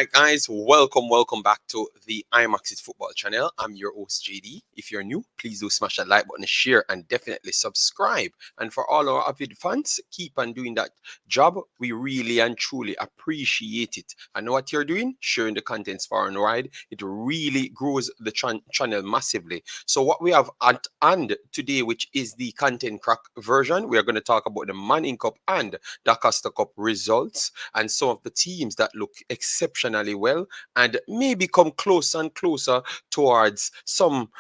right, guys, welcome back to the Imaxit football channel. I'm your host JD. If you're new, please do smash that like button, share, and definitely subscribe. And for all our avid fans, keep on doing that job. We really and truly appreciate it. I know what you're doing, sharing the contents far and wide. It really grows the channel massively. So what we have at hand today, which is the content crack version, we are going to talk about the Manning Cup and Dacosta Cup results and some of the teams that look exceptionally well and maybe come closer and closer towards some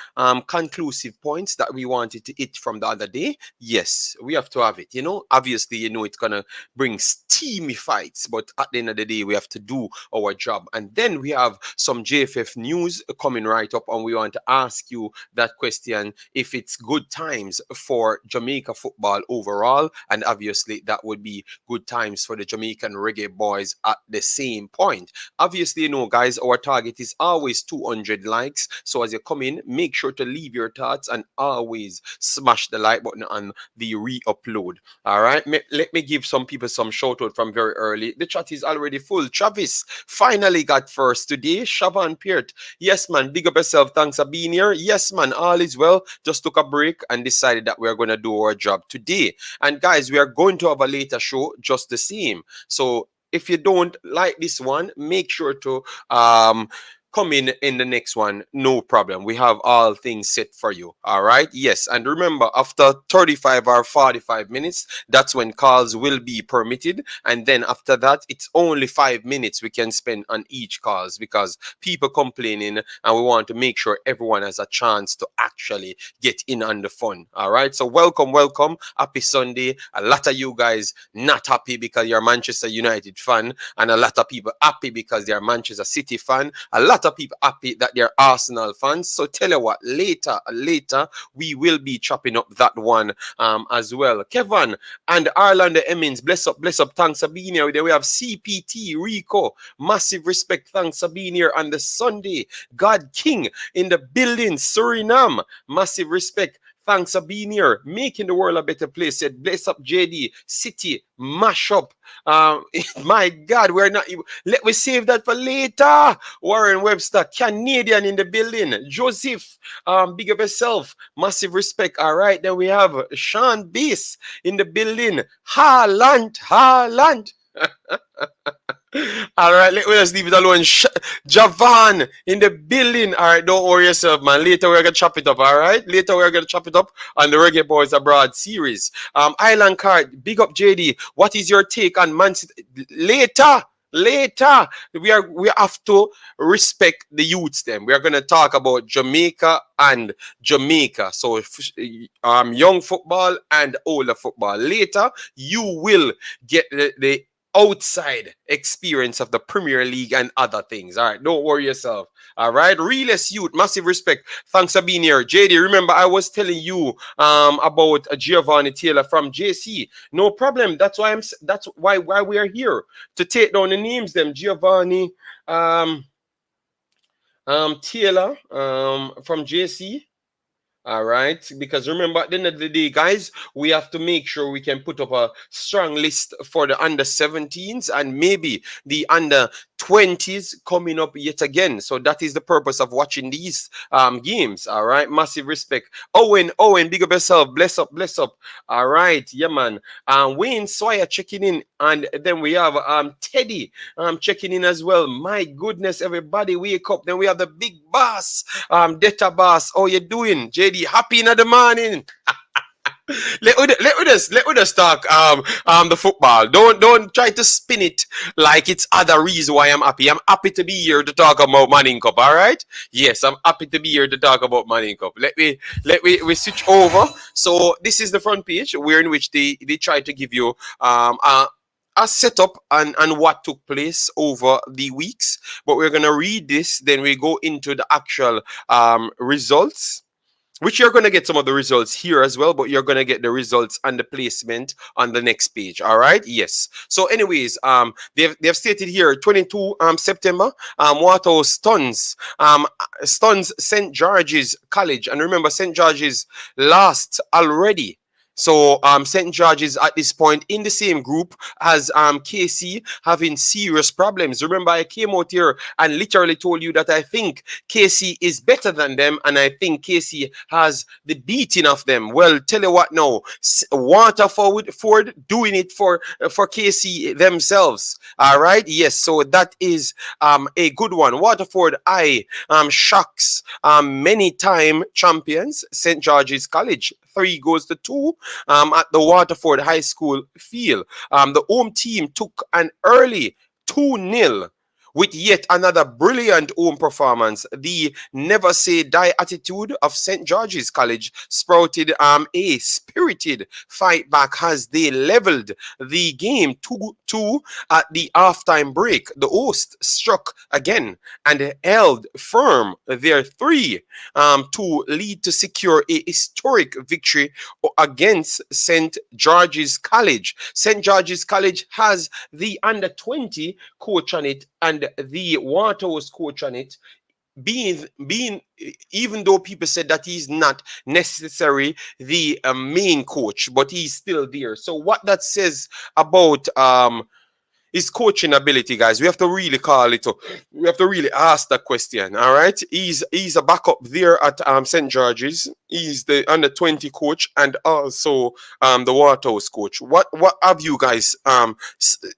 conclusive points that we wanted to hit from the other day. Yes, we have to have it. Obviously, it's going to bring steamy fights, but at the end of the day, we have to do our job. And then we have some JFF news coming right up, and we want to ask you that question, if it's good times for Jamaica football overall, and obviously that would be good times for the Jamaican Reggae Boyz at the same point. Obviously, guys, our target is always 200 likes. So as you come in, make sure to leave your thoughts and always smash the like button on the re-upload. All right, let me give some people some shout out from very early. The chat is already full. Travis finally got first today. Shavan Peart, yes man, big up yourself. Thanks for being here. Yes man, all is well. Just took a break and decided that we're going to do our job today. And guys, we are going to have a later show just the same. So if you don't like this one, make sure to come in the next one. No problem. We have all things set for you. All right. Yes. And remember, after 35 or 45 minutes, that's when calls will be permitted. And then after that, it's only 5 minutes we can spend on each calls because people complaining and we want to make sure everyone has a chance to actually get in on the fun. All right. So welcome. Happy Sunday. A lot of you guys not happy because you're Manchester United fan, and a lot of people happy because they're Manchester City fan. A lot of people happy that they're Arsenal fans. So tell you what, later we will be chopping up that one as well. Kevin and Ireland Emmons, bless up, thanks for being here. Then we have CPT Rico, massive respect, thanks for being here on the Sunday. God King in the building, Suriname, massive respect. Thanks for being here, making the world a better place. Said, bless up, JD. City, mash up. My God, we're not. Let me save that for later. Warren Webster, Canadian in the building. Joseph, big up yourself. Massive respect. All right, then we have Sean Beast in the building. Haaland. All right, let me just leave it alone. Javan in the building. All right, don't worry yourself, man. Later we're gonna chop it up. All right, later we're gonna chop it up on the Reggae Boyz Abroad series. Island Card, big up JD. What is your take on Man City? Later. We have to respect the youths. Then we are gonna talk about Jamaica and Jamaica. So young football and older football. Later you will get the outside experience of the Premier League and other things. All right, don't worry yourself. All right, realest youth, massive respect. Thanks for being here. JD, remember I was telling you about Giovanni Taylor from JC. No problem. That's why we are here to take down the names. Them Giovanni Taylor from JC. All right, because remember, at the end of the day, guys, we have to make sure we can put up a strong list for the under 17s and maybe the under 20s coming up yet again. So that is the purpose of watching these games. All right, massive respect. Owen, big up yourself. Bless up. All right, yeah, man. Wayne Sawyer checking in, and then we have Teddy checking in as well. My goodness, everybody, wake up. Then we have the big boss, Data Boss. How you doing, JD? Happy in the morning. Let us talk the football. Don't try to spin it like it's other reason why I'm happy. I'm happy to be here to talk about Manning Cup. All right. Yes, I'm happy to be here to talk about Manning Cup. Let me switch over. So this is the front page where in which they try to give you a setup and what took place over the weeks. But we're gonna read this, then we go into the actual results, which you're going to get some of the results here as well, but you're going to get the results and the placement on the next page. All right. Yes. So anyways, they've stated here 22 September, Waterhouse stuns St. George's College. And remember, St. George's lost already. So St. George's at this point in the same group as KC having serious problems. Remember, I came out here and literally told you that I think KC is better than them, and I think KC has the beating of them. Well, tell you what now, Waterford doing it for KC themselves. All right, yes. So that is a good one. Waterford, shocks many time champions St. George's College. 3 goes to 2 at the Waterford High School field. The home team took an early 2-0 with yet another brilliant home performance. The never say die attitude of St. George's College sprouted a spirited fight back as they leveled the game 2-2 at the halftime break. The host struck again and held firm their 3 to lead to secure a historic victory against St. George's College. St. George's College has the under 20 coach on it and the Waterhouse coach on it, being even though people said that he's not necessarily the main coach, but he's still there. So what that says about his coaching ability, guys, we have to really call it. We have to really ask that question. All right, he's a backup there at St. George's. He's the under 20 coach and also the Waterhouse coach. What have you guys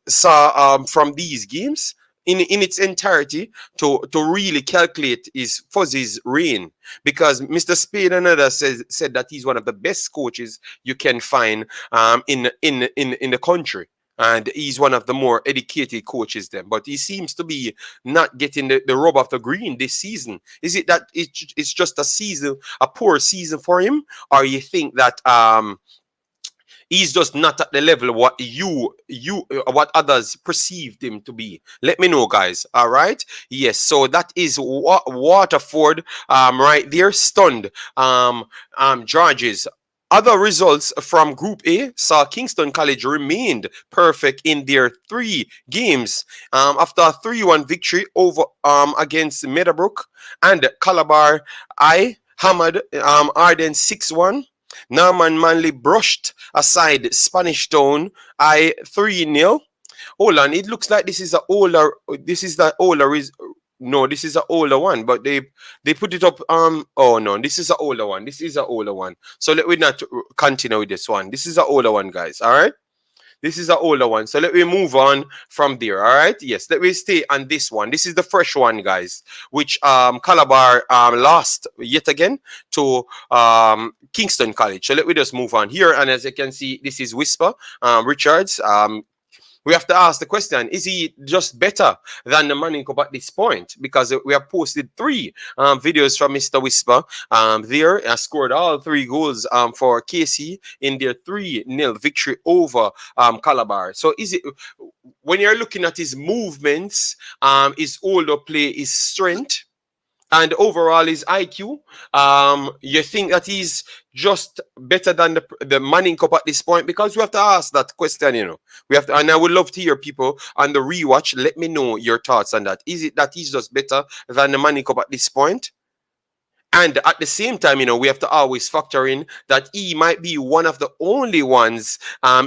saw from these games in its entirety to really calculate his Fuzzy's reign? Because Mr. Spade and others said that he's one of the best coaches you can find in the country. And he's one of the more educated coaches then. But he seems to be not getting the rub of the green this season. Is it that it's just a poor season for him? Or you think that he's just not at the level of what others perceived him to be? Let me know, guys. All right. Yes. So that is Waterford right there, stunned George's. Other results from Group A saw Kingston College remained perfect in their 3 games after a 3-1 victory over against Meadowbrook, and Calabar High hammered Arden 6-1. Norman Manley brushed aside Spanish Town I 3-0. Hold on, it looks like this is the older no, this is an older one, but they put it up. Oh no, this is an older one. This is an older one. So let me not continue with this one. This is an older one, guys. All right. This is an older one. So let me move on from there. All right. Yes. Let me stay on this one. This is the fresh one, guys, which Calabar lost yet again to Kingston College. So let me just move on here. And as you can see, this is Whisper Richards. We have to ask the question, is he just better than the Manning Cup at this point? Because we have posted 3 videos from Mr. Whisper there. Scored all 3 goals for KC in their 3-0 victory over Calabar. So is it, when you're looking at his movements, his older play, his strength, and overall his IQ, you think that he's just better than the Manning Cup at this point? Because we have to ask that question, you know. We have to, and I would love to hear people on the rewatch. Let me know your thoughts on that. Is it that he's just better than the Manning Cup at this point? And at the same time, you know, we have to always factor in that he might be one of the only ones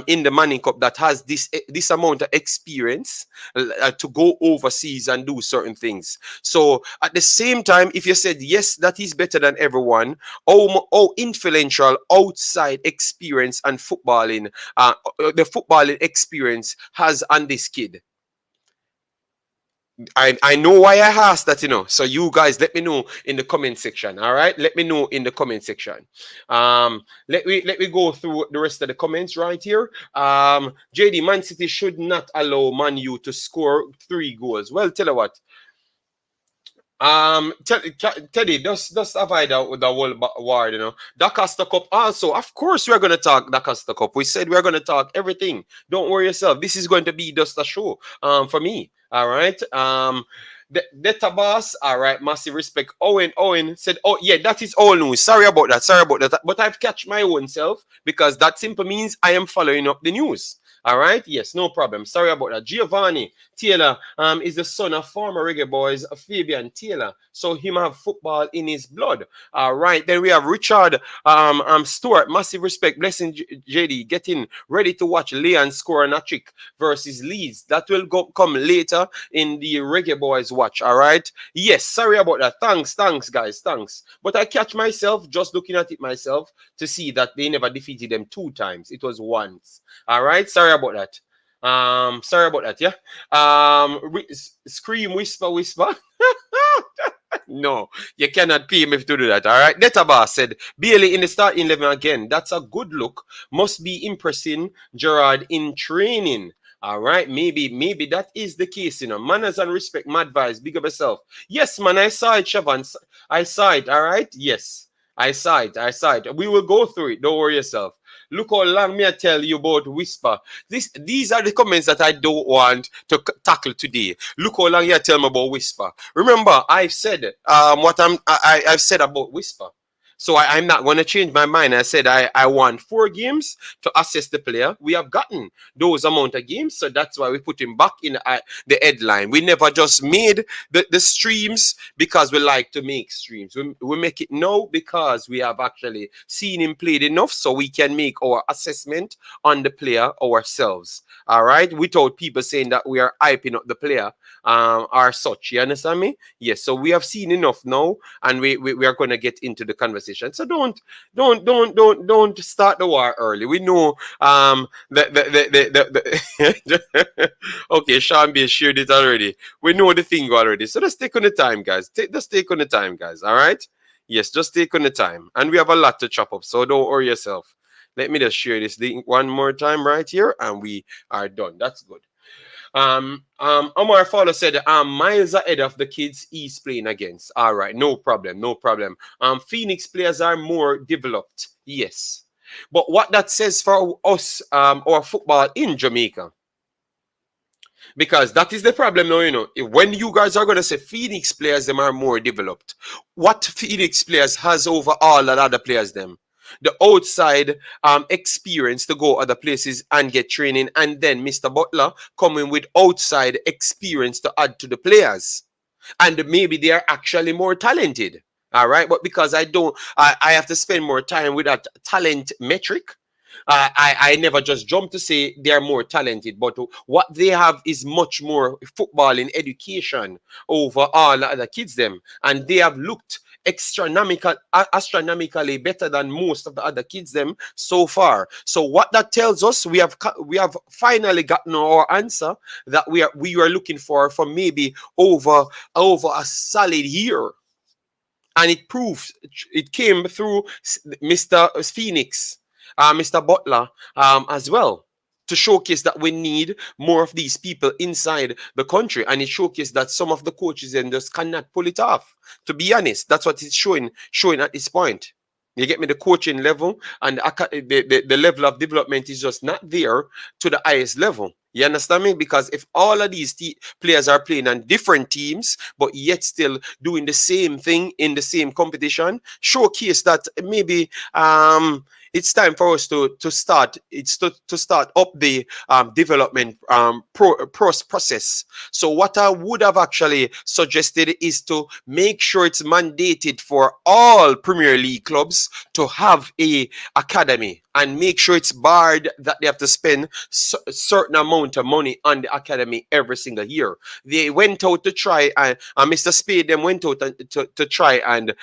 in the Manning Cup that has this amount of experience to go overseas and do certain things. So at the same time, if you said yes, that he's better than everyone, how influential outside experience and footballing, the footballing experience has on this kid? I know why I asked that, you know. So you guys let me know in the comment section. All right, let me know in the comment section. Let me go through the rest of the comments right here. JD, Man City should not allow Man U to score 3 goals. Well, tell you what. Teddy, just avoid the whole war, you know. Dacosta Cup also, of course, we're going to talk Dacosta Cup. We said we're going to talk everything. Don't worry yourself. This is going to be just a show for me. All right. The Tabas, all right, massive respect. Owen said, oh yeah, that is all news. Sorry about that. But I've catch my own self, because that simply means I am following up the news. All right. Yes, no problem. Sorry about that. Giovanni Taylor is the son of former Reggae Boys Fabian Taylor. So him have football in his blood. All right. Then we have Richard Stewart. Massive respect. Blessing JD. Getting ready to watch Leon score an hat-trick versus Leeds. That will come later in the Reggae Boys watch. All right. Yes. Sorry about that. Thanks, guys. Thanks. But I catch myself just looking at it myself to see that they never defeated them 2 times. It was once. All right. Sorry about that. Sorry about that. Yeah. Scream, whisper. No, you cannot pay me to do that. All right. Detabar said Bailey in the starting 11 again. That's a good look. Must be impressing Gerard in training. All right, maybe that is the case, you know. Manners and respect, my advice. Big up yourself. Yes, man, I saw it, Shavan. I saw it. All right. Yes, I saw it. We will go through it. Don't worry yourself. Look how long me I tell you about whisper. These are the comments that I don't want to tackle today. Look how long you tell me about whisper. Remember, I've said I've said about whisper. So I'm not going to change my mind. I said I want 4 games to assess the player. We have gotten those amount of games, so that's why we put him back in the headline. We never just made the streams because we like to make streams. We make it now because we have actually seen him played enough, so we can make our assessment on the player ourselves. All right, without people saying that we are hyping up the player or such. You understand me? Yes. So we have seen enough now, and we are going to get into the conversation. So don't start the war early. We know okay, Sean B shared it already. We know the thing already. So just take on the time, guys. Just take on the time, guys. All right? Yes, just take on the time. And we have a lot to chop up, so don't worry yourself. Let me just share this link one more time right here, and we are done. That's good. Omar Fowler said, miles ahead of the kids he's playing against. All right, no problem. Phoenix players are more developed. Yes. But what that says for us, our football in Jamaica, because that is the problem now, you know. When you guys are going to say Phoenix players, them are more developed. What Phoenix players has over all the other players, them? The outside experience to go other places and get training, and then Mr. Butler coming with outside experience to add to the players, and maybe they are actually more talented. All right, but because I have to spend more time with that talent metric. I never just jump to say they're more talented, but what they have is much more football in education over all the other kids them, and they have looked astronomically better than most of the other kids them so far. So what that tells us, we have finally gotten our answer that we are looking for maybe over a solid year, and it came through Mr. Phoenix. Mr. Butler as well, to showcase that we need more of these people inside the country, and it showcased that some of the coaches and just cannot pull it off. To be honest, that's what it's showing at this point. You get me? The coaching level and the level of development is just not there to the highest level. You understand me? Because if all of these players are playing on different teams, but yet still doing the same thing in the same competition, showcase that maybe it's time for us to start up the development process. So what I would have actually suggested is to make sure it's mandated for all Premier League clubs to have a academy, and make sure it's barred that they have to spend a certain amount of money on the academy every single year. They went out to try, and Mr. Spade them went out to try and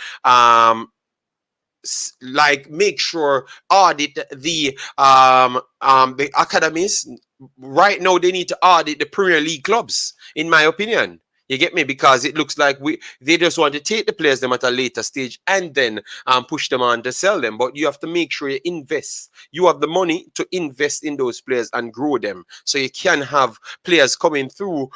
like make sure audit the academies. Right now they need to audit the Premier League clubs, in my opinion. You get me? Because it looks like they just want to take the players them at a later stage and then push them on to sell them. But you have to make sure you invest. You have the money to invest in those players and grow them, so you can have players coming through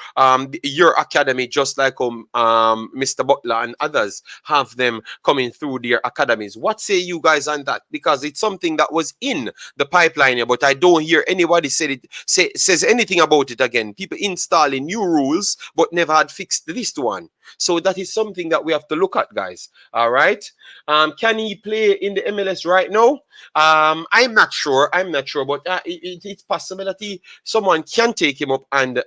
your academy, just like Mr. Butler and others have them coming through their academies. What say you guys on that? Because it's something that was in the pipeline here, but I don't hear anybody says anything about it again. People installing new rules, but never had fix this one. So that is something that we have to look at, guys. All right. Can he play in the MLS right now? I'm not sure. I'm not sure, but it's possible that someone can take him up and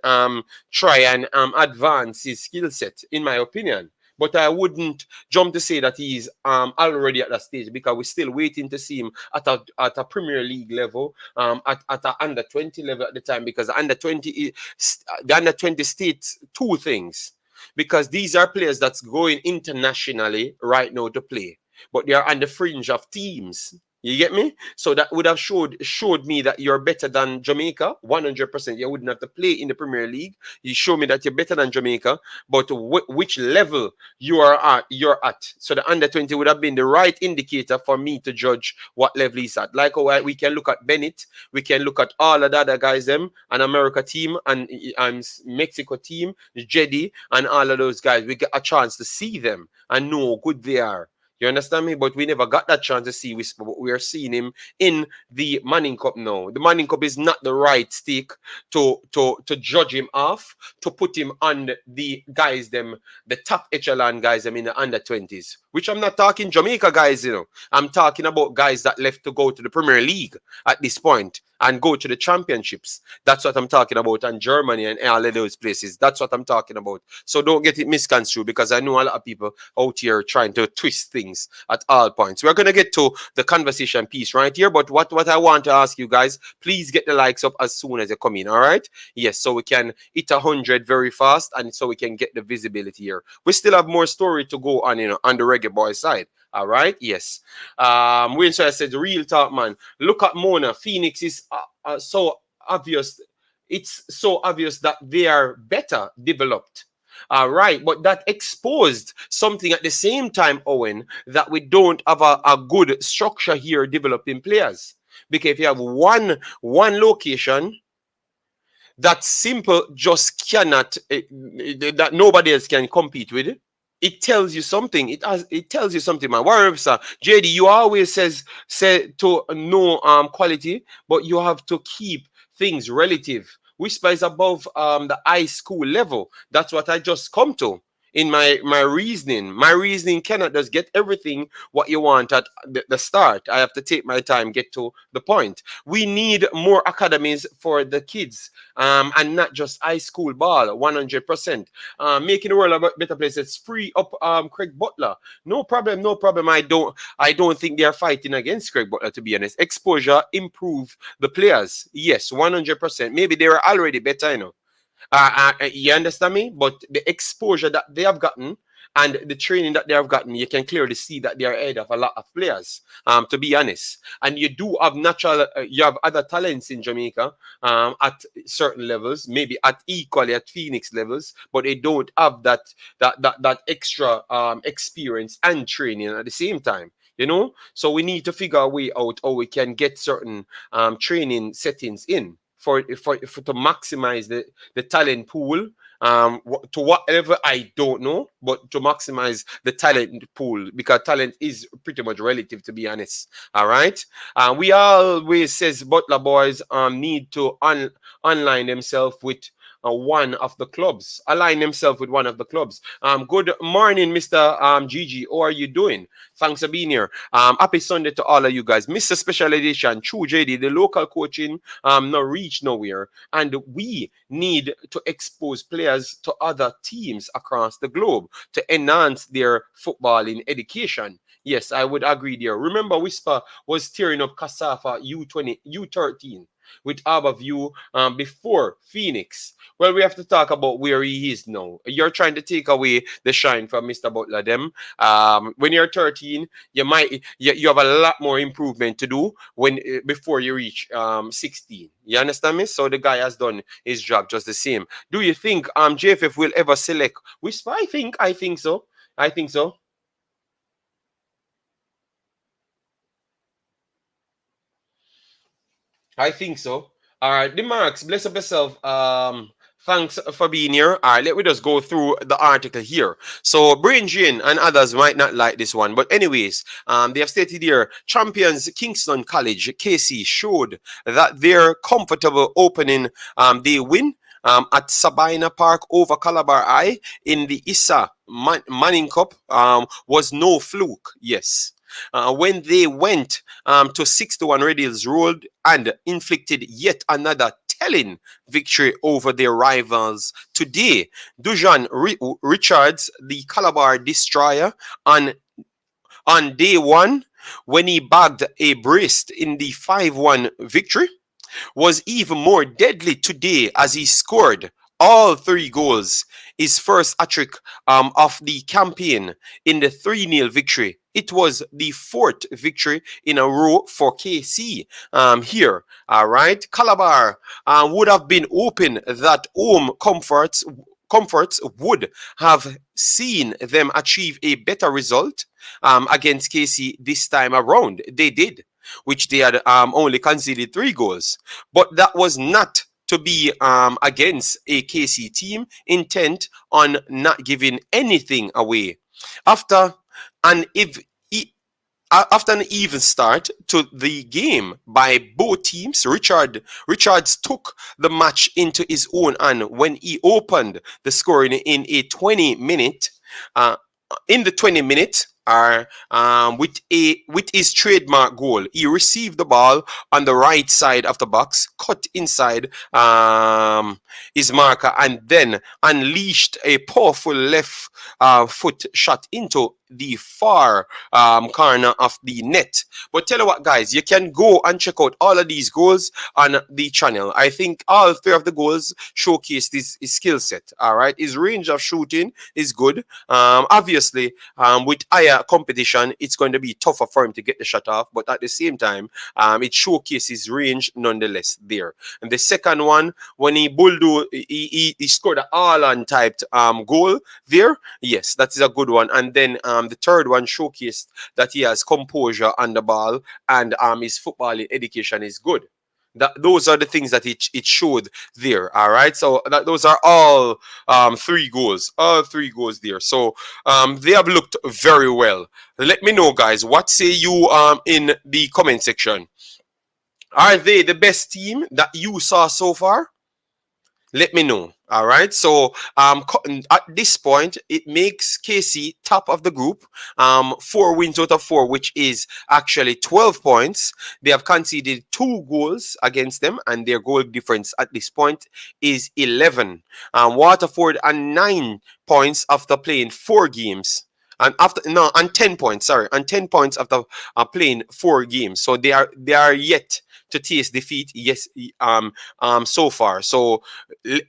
try and advance his skill set, in my opinion. But I wouldn't jump to say that he's already at that stage, because we're still waiting to see him at a Premier League level, at a under 20 level at the time, because the under 20 states two things, because these are players that's going internationally right now to play, but they are on the fringe of teams. You get me? So that would have showed me that you're better than Jamaica, 100%. You wouldn't have to play in the Premier League. You show me that you're better than Jamaica, but which level you're at. So the under 20 would have been the right indicator for me to judge what level he's at. Like we can look at Bennett, we can look at all of the other guys, them, and America team and Mexico team, Jedi, and all of those guys. We get a chance to see them and know how good they are. You understand me? But we never got that chance to see Whisper. But we are seeing him in the Manning Cup now. The Manning Cup is not the right stick to judge him off, to put him on the guys, them, the top echelon guys, them in the under 20s. Which I'm not talking Jamaica guys, you know. I'm talking about guys that left to go to the Premier League at this point and go to the championships. That's what I'm talking about. And Germany and all of those places. That's what I'm talking about. So don't get it misconstrued, because I know a lot of people out here trying to twist things at all points. We're going to get to the conversation piece right here. But what I want to ask you guys, please get the likes up as soon as they come in. All right? Yes, so we can hit 100 very fast, and so we can get the visibility here. We still have more story to go on, you know, on the Reggae Boy side. All right, yes. When so I said, real talk, man. Look at Mona. Phoenix is so obvious. It's so obvious that they are better developed. All right, but that exposed something at the same time, Owen, that we don't have a good structure here developing players. Because if you have one location, that simple just cannot, that nobody else can compete with. It tells you something. It tells you something, man. Warren sir, JD, you always say to no quality, but you have to keep things relative. Whisper is above the high school level. That's what I just come to in my reasoning. My reasoning cannot just get everything what you want at the start. I have to take my time, get to the point. We need more academies for the kids, and not just high school ball, 100%. Making the world a better place. It's free up Craig Butler. No problem, no problem. I don't think they are fighting against Craig Butler, to be honest. Exposure improve the players. Yes, 100%. Maybe they were already better, you know. You understand me? But the exposure that they have gotten and the training that they have gotten, you can clearly see that they are ahead of a lot of players, to be honest. And you do have you have other talents in Jamaica at certain levels, maybe equally at Phoenix levels, but they don't have that extra experience and training at the same time. You know, so we need to figure a way out how we can get certain training settings in for to maximize the talent pool, to whatever I don't know, but to maximize the talent pool, because talent is pretty much relative, to be honest. All right. We always says Butler boys need to align themselves with one of the clubs. Align themselves with one of the clubs. Good morning, Mr. Gigi. How are you doing? Thanks for being here. Happy Sunday to all of you guys. Mr. Special Edition, True JD, the local coaching no reach nowhere. And we need to expose players to other teams across the globe to enhance their footballing education. Yes, I would agree there. Remember, Whisper was tearing up Casafa U13 with Harborview before Phoenix. Well, we have to talk about where he is now. You're trying to take away the shine from Mr. Butler. Them when you're 13, you have a lot more improvement to do before you reach 16. You understand me? So the guy has done his job just the same. Do you think JFF will ever select Whisper? I think so. I think so. I think so. All right, the marks, bless up yourself. Thanks for being here. All right, let me just go through the article here. So, Brain Jin and others might not like this one, but anyways, they have stated here, champions Kingston College, KC, showed that they're comfortable opening they win at Sabina Park over Calabar High in the Issa Manning Cup was no fluke. Yes. When they went to 6-1 Radials rolled and inflicted yet another telling victory over their rivals today. Dujuan Richards, the Calabar destroyer, on day one, when he bagged a brace in the 5-1 victory, was even more deadly today as he scored all 3 goals. His first hat-trick of the campaign in the 3-0 victory. It was the 4th victory in a row for KC here. All right. Calabar would have been open that home comforts would have seen them achieve a better result against KC this time around. They did, which they had only conceded 3 goals. But that was not to be against a KC team intent on not giving anything away. After an even start to the game by both teams, Richards took the match into his own hand when he opened the scoring in a 20-minute in the 20 minutes with his trademark goal. He received the ball on the right side of the box, cut inside his marker, and then unleashed a powerful left foot shot into the far corner of the net. But tell you what, guys, you can go and check out all of these goals on the channel. I think all 3 of the goals showcased his skill set. All right, his range of shooting is good. Obviously, with higher competition, it's going to be tougher for him to get the shot off. But at the same time, it showcases range nonetheless there. And the second one, when he bulldo, he scored an all-on typed goal there. Yes, that is a good one. And then the third one showcased that he has composure on the ball and his footballing education is good. Those are the things that it showed there. All right, so those are all 3 goals, all 3 goals there. So they have looked very well. Let me know, guys, what say you in the comment section. Are they the best team that you saw so far? Let me know. All right. So at this point, it makes KC top of the group. 4 wins out of 4, which is actually 12 points. They have conceded 2 goals against them, and their goal difference at this point is 11. Waterford and 9 points after playing 4 games. And 10 points. Sorry, and 10 points after playing 4 games. So they are yet to taste defeat. Yes, so far. So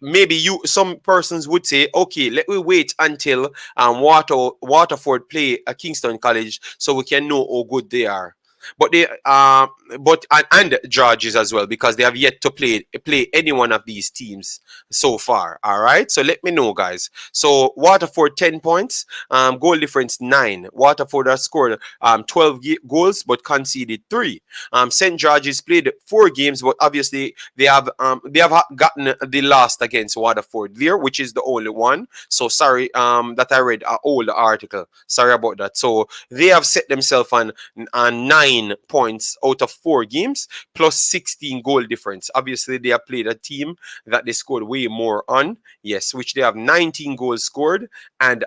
maybe some persons would say, okay, let me wait until Waterford play a Kingston College so we can know how good they are. But they and Georges as well, because they have yet to play any one of these teams so far. All right, so let me know, guys. So Waterford 10 points, goal difference 9. Waterford has scored 12 goals but conceded 3. St. George's played 4 games, but obviously they have gotten the last against Waterford there, which is the only one. So sorry that I read an old article. Sorry about that. So they have set themselves on 9 points out of 4 games plus 16 goal difference. Obviously, they have played a team that they scored way more on. Yes, which they have 19 goals scored, and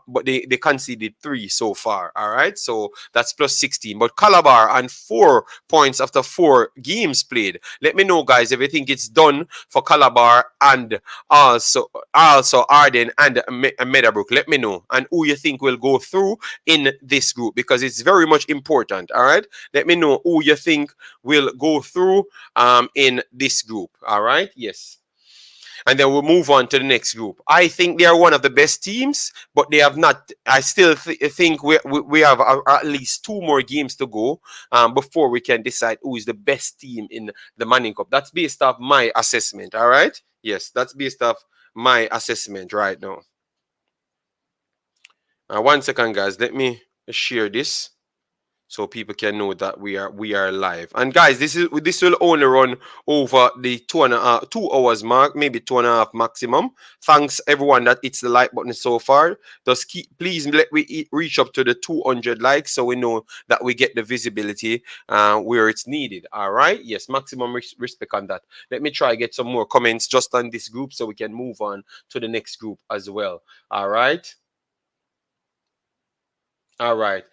but they conceded 3 so far. All right, so that's plus 16. But Calabar on 4 points after 4 games played. Let me know, guys, if you think it's done for Calabar and also Arden and Meadowbrook. Let me know, and who you think will go through in this group, because it's very much important. All right, let me know who you think will go through in this group. All right, yes. And then we'll move on to the next group. I think they are one of the best teams, but they have not. I still think we have at least 2 more games to go before we can decide who is the best team in the Manning Cup. That's based off my assessment. All right. Yes, that's based off my assessment right now. 1 second, guys. Let me share this. so people can know that we are live. And guys, this will only run over the 2 hours mark, maybe 2.5 maximum. Thanks everyone that hits the like button so far. Just please let we reach up to the 200 likes so we know that we get the visibility where it's needed. All right, yes, maximum respect on that. Let me try get some more comments just on this group so we can move on to the next group as well. All right. All right.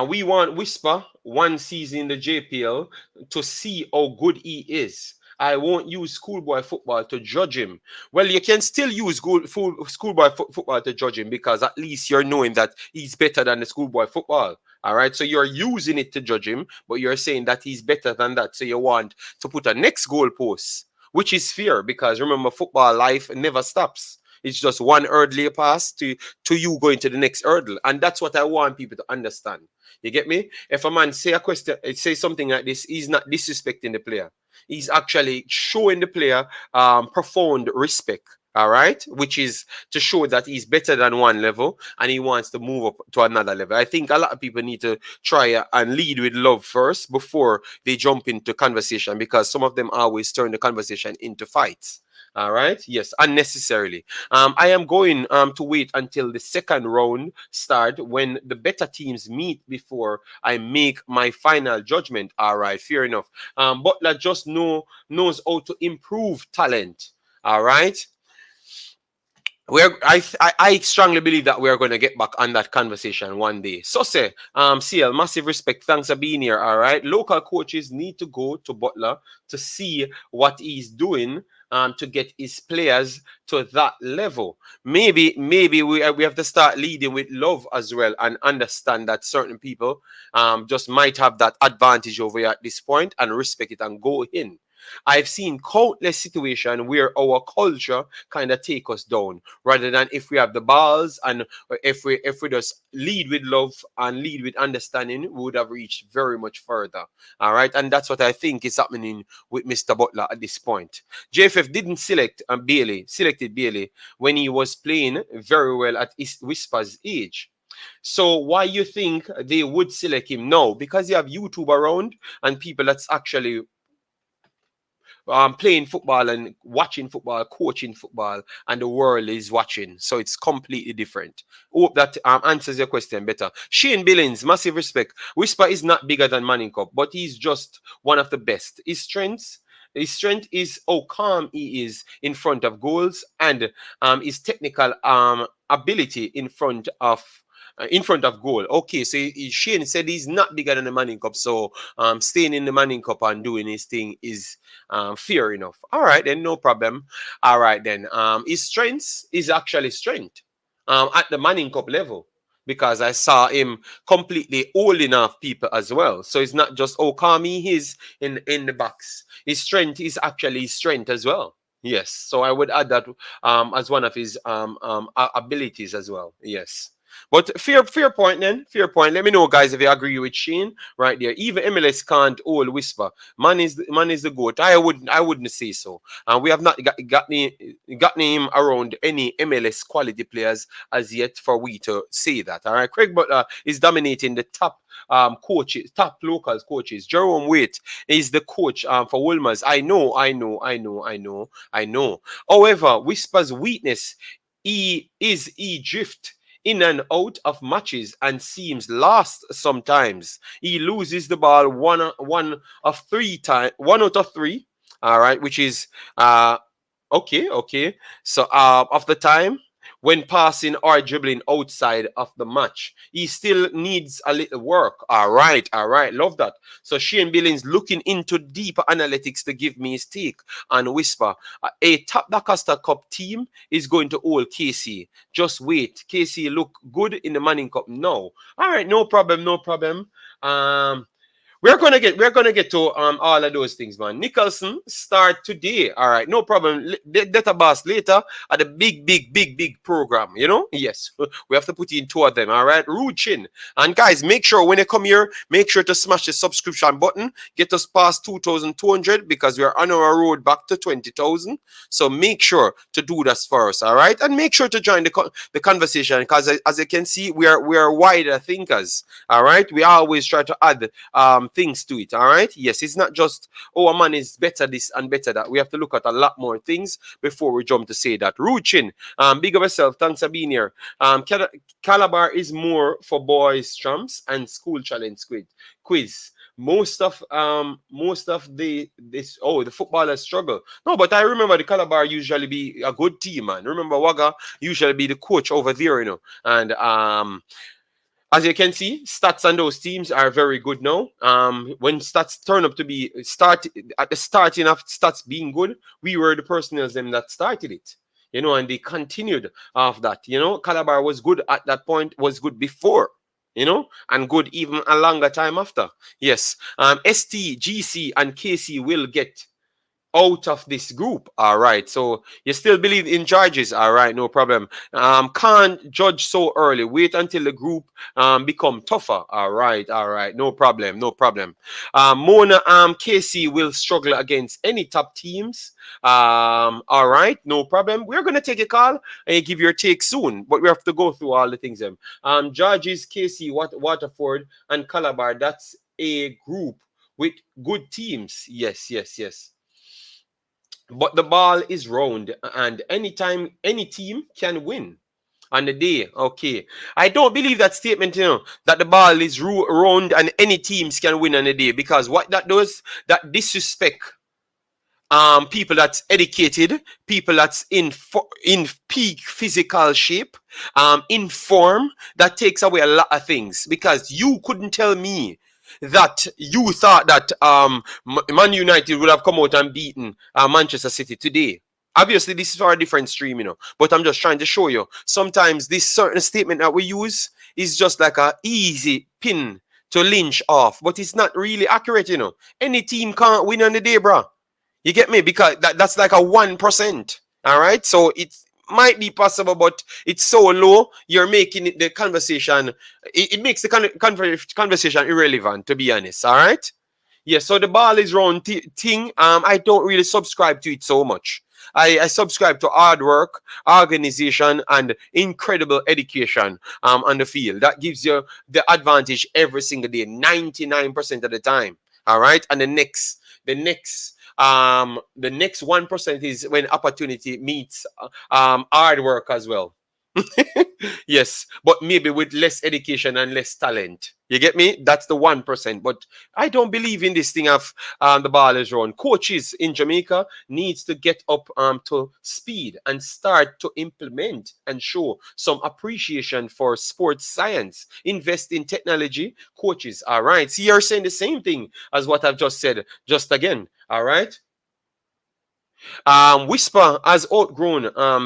We want Whisper one season in the JPL to see how good he is. I won't use schoolboy football to judge him. Well, you can still use schoolboy football to judge him because at least you're knowing that he's better than the schoolboy football. All right. So you're using it to judge him, but you're saying that he's better than that. So you want to put a next goalpost, which is fair because remember, football life never stops. It's just one hurdle pass to you going to the next hurdle. And that's what I want people to understand. You get me? If a man say a question, say something like this, he's not disrespecting the player. He's actually showing the player profound respect. All right, which is to show that he's better than one level and he wants to move up to another level. I think a lot of people need to try and lead with love first before they jump into conversation because some of them always turn the conversation into fights. All right. Yes, unnecessarily. I am going to wait until the second round start when the better teams meet before I make my final judgment. All right. Fair enough. Butler just knows how to improve talent. All right. I strongly believe that we are going to get back on that conversation one day. So say, CL, massive respect. Thanks for being here. All right. Local coaches need to go to Butler to see what he's doing to get his players to that level. Maybe we have to start leading with love as well and understand that certain people just might have that advantage over you at this point and respect it and go in. I've seen countless situations where our culture kind of take us down rather than if we have the balls and if we just lead with love and lead with understanding, we would have reached very much further. All right. And that's what I think is happening with Mr. Butler at this point. JFF didn't selected Bailey when he was playing very well at Whisper's age. So why you think they would select him now? Because you have YouTube around and people that's actually playing football and watching football, coaching football, and the world is watching. So it's completely different. Hope that answers your question better. Shane Billings, massive respect. Whisper is not bigger than Manning Cup, but he's just one of the best. His strength is how calm he is in front of goals and his technical ability in front of goal. Okay, so Shane said he's not bigger than the Manning Cup, so staying in the Manning Cup and doing his thing is fair enough. All right, then, no problem. All right, then. His strength is actually strength at the Manning Cup level because I saw him completely holding off people as well. So it's not just how calm he is in the box. His strength is actually his strength as well. Yes, so I would add that as one of his abilities as well. Yes. But fair point then. Fair point. Let me know, guys, if you agree with Shane right there. Even MLS can't hold Whisper. Man is the goat. I wouldn't say so. And we have not got him around any MLS quality players as yet for we to say that. All right. Craig Butler is dominating the top coaches, top locals coaches. Jerome Waite is the coach for Wolmer's. I know. However, Whisper's weakness he drift in and out of matches and seems lost sometimes. He loses the ball one out of three. All right, which is okay. So of the time when passing or dribbling outside of the match, he still needs a little work. All right. Love that. So Shane Billings looking into deeper analytics to give me his take and Whisper. A top Dacosta Cup team is going to hold KC. Just wait. KC look good in the Manning Cup now. All right, no problem. we're gonna get to all of those things, man. Nicholson start today. All right, no problem. Data boss later at the big program. You know, yes, we have to put in two of them. All right, Ruchin and guys, make sure when you come here, make sure to smash the subscription button. Get us past 2,200 because we are on our road back to 20,000. So make sure to do that for us. All right, and make sure to join the conversation because as you can see, we are wider thinkers. All right, we always try to add things to it. All right, yes, it's not just oh, a man is better this and better that. We have to look at a lot more things before we jump to say that. Ruchin, big of yourself. Thanks, Sabina. Calabar is more for boys trumps and school challenge quiz. Most of the footballers struggle. No, but I remember the Calabar usually be a good team, man. Remember Waga usually be the coach over there, you know, and as you can see, stats on those teams are very good now. When stats turn up to be at the starting of stats being good, we were the personnel them that started it. You know, and they continued off that. You know, Calabar was good at that point, was good before, you know, and good even a longer time after. Yes. ST, GC, and KC will get out of this group. All right. So you still believe in charges. All right, no problem. Can't judge so early. Wait until the group become tougher. All right, no problem, no problem. Mona KC will struggle against any top teams. All right, no problem. We're gonna take a call and give your take soon, but we have to go through all the things. Judges, KC, Waterford, and Calabar. That's a group with good teams. Yes. But the ball is round, and anytime any team can win on the day. Okay, I don't believe that statement. You know that the ball is round and any teams can win on the day, because what that does, that disrespect people that's educated, people that's in peak physical shape, in form. That takes away a lot of things, because you couldn't tell me that you thought that Man United would have come out and beaten Manchester City today. Obviously, this is for a different stream, you know, but I'm just trying to show you. Sometimes this certain statement that we use is just like a easy pin to lynch off, but it's not really accurate, you know. Any team can't win on the day, bro. You get me? Because that's like a 1%. All right. So it might be possible, but it's so low, you're making it the conversation. It makes the conversation irrelevant, to be honest. All right. Yeah. So the ball is round thing. I don't really subscribe to it so much. I subscribe to hard work, organization, and incredible education on the field. That gives you the advantage every single day, 99% of the time. All right. And the next 1% is when opportunity meets hard work as well. Yes, but maybe with less education and less talent. You get me? That's the 1%. But I don't believe in this thing of the ball is run. Coaches in Jamaica needs to get up to speed and start to implement and show some appreciation for sports science. Invest in technology. Coaches, all right. See, you're saying the same thing as what I've just said, just again. All right. Whisper has outgrown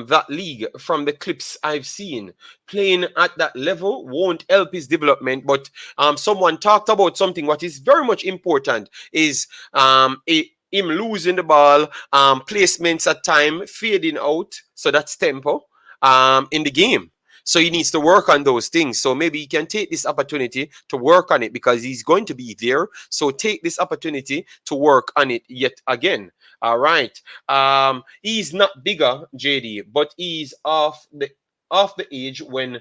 that league from the clips I've seen. Playing at that level won't help his development, but someone talked about something what is very much important is him losing the ball, placements at time, fading out, so that's tempo in the game. So he needs to work on those things. So maybe he can take this opportunity to work on it, because he's going to be there. So take this opportunity to work on it yet again. All right. He's not bigger, JD, but he's off the age when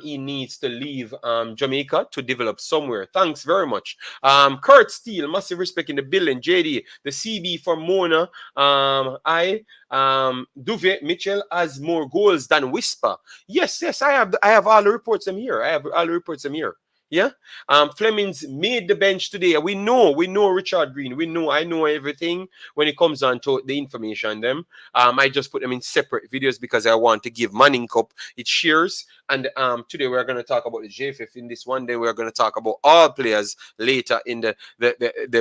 he needs to leave Jamaica to develop somewhere. Thanks very much. Kurt Steele, massive respect in the building. JD, the CB for Mona. Duvet Mitchell has more goals than Whisper. Yes, I have all the reports I'm here. Yeah. Flemings made the bench today. We know Richard Green. I know everything when it comes on to the information them. I just put them in separate videos because I want to give Manning Cup its shares And today we're going to talk about the JFF in this one. Then we're going to talk about all players later in the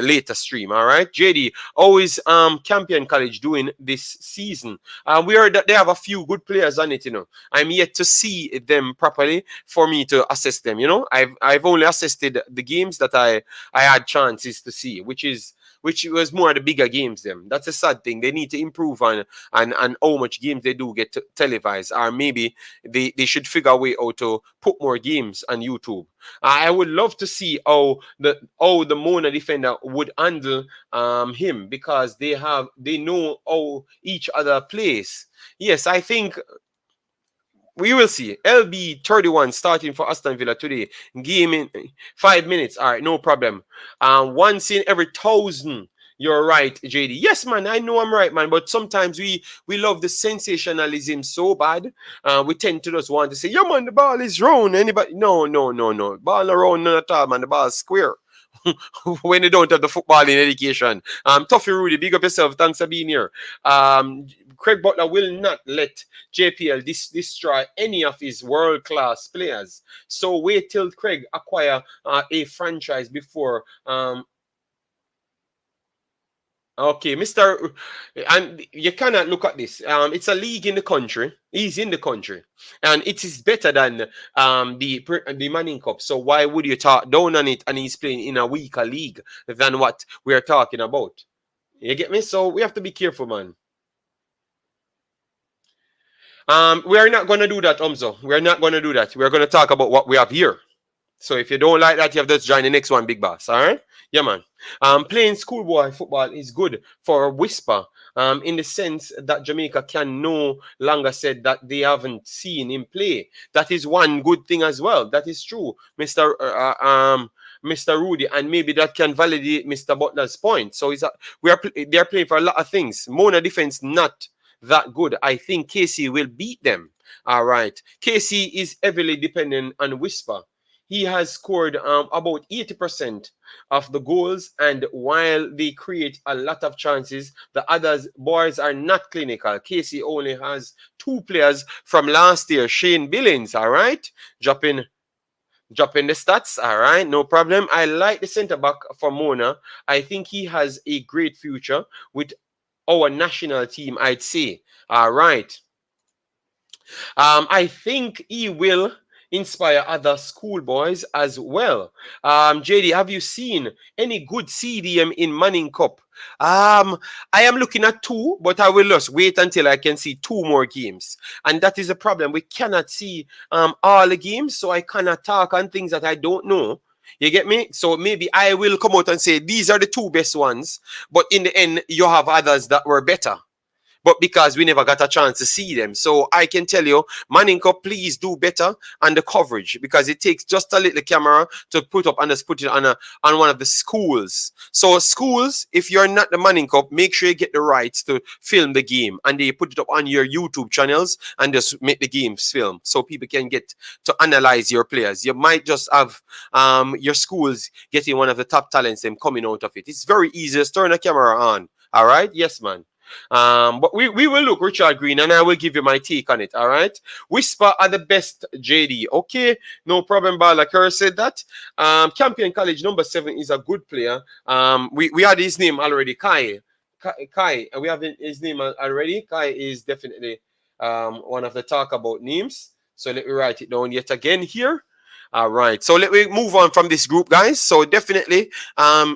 later stream. All right, JD, always Champion College doing this season. They have a few good players on it. I'm yet to see them properly for me to assess them. I've only assessed the games that I had chances to see, which was more the bigger games. That's a sad thing. They need to improve on how much games they do get televised, or maybe they should figure a way how to put more games on YouTube. I would love to see how the Mona defender would handle him, because they know how each other plays. Yes, I think we will see. LB 31 starting for Aston Villa today. Game in 5 minutes. All right, no problem. Once in every 1,000. You're right, JD. Yes, man, I know I'm right, man. But sometimes we love the sensationalism so bad. We tend to just want to say, yeah, man, the ball is round. Anybody? No. Ball around, none at all, man. The ball is square. When you don't have the football in education. Toffee Rudy, big up yourself. Thanks for being here. Craig Butler will not let JPL destroy any of his world-class players. So wait till Craig acquire a franchise before okay, Mr. And you cannot look at this. It's a league in the country. He's in the country, and it is better than the Manning Cup. So why would you talk down on it? And he's playing in a weaker league than what we're talking about. You get me? So we have to be careful, man. We are not going to do that, Umzo. We are not going to do that. We are going to talk about what we have here. So if you don't like that, you have to join the next one, big boss. All right? Yeah, man. Playing schoolboy football is good for a whisper, in the sense that Jamaica can no longer say that they haven't seen him play. That is one good thing as well. That is true, Mr. Rudy, and maybe that can validate Mr. Butler's point. So they're playing for a lot of things. Mona defense not that good. I think KC will beat them. All right. KC is heavily dependent on whisper. He has scored about 80% of the goals, and while they create a lot of chances, the others boys are not clinical. KC only has 2 players from last year. Shane Billings, all right, dropping the stats, all right, no problem. I like the centre back for Mona. I think he has a great future with our national team, I'd say. All right. I think he will inspire other schoolboys as well. JD, have you seen any good CDM in Manning Cup? I am looking at 2, but I will just wait until I can see 2 more games. And that is a problem. We cannot see all the games, so I cannot talk on things that I don't know. You get me? So maybe I will come out and say these are the 2 best ones, but in the end, you have others that were better. But because we never got a chance to see them. So I can tell you, Manning Cup, please do better on the coverage, because it takes just a little camera to put up and just put it on one of the schools. So schools, if you're not the Manning Cup, make sure you get the rights to film the game, and they put it up on your YouTube channels and just make the games film so people can get to analyze your players. You might just have your schools getting one of the top talents them coming out of it. It's very easy. Just turn the camera on. All right? Yes, man. But we will look, Richard Green, and I will give you my take on it. All right. Whisper are the best, JD. Okay, no problem. Bala Kerr said that. Champion College number 7 is a good player. We had his name already, Kai. We have his name already. Kai is definitely one of the talk about names. So let me write it down yet again here. All right. So let me move on from this group, guys. So definitely,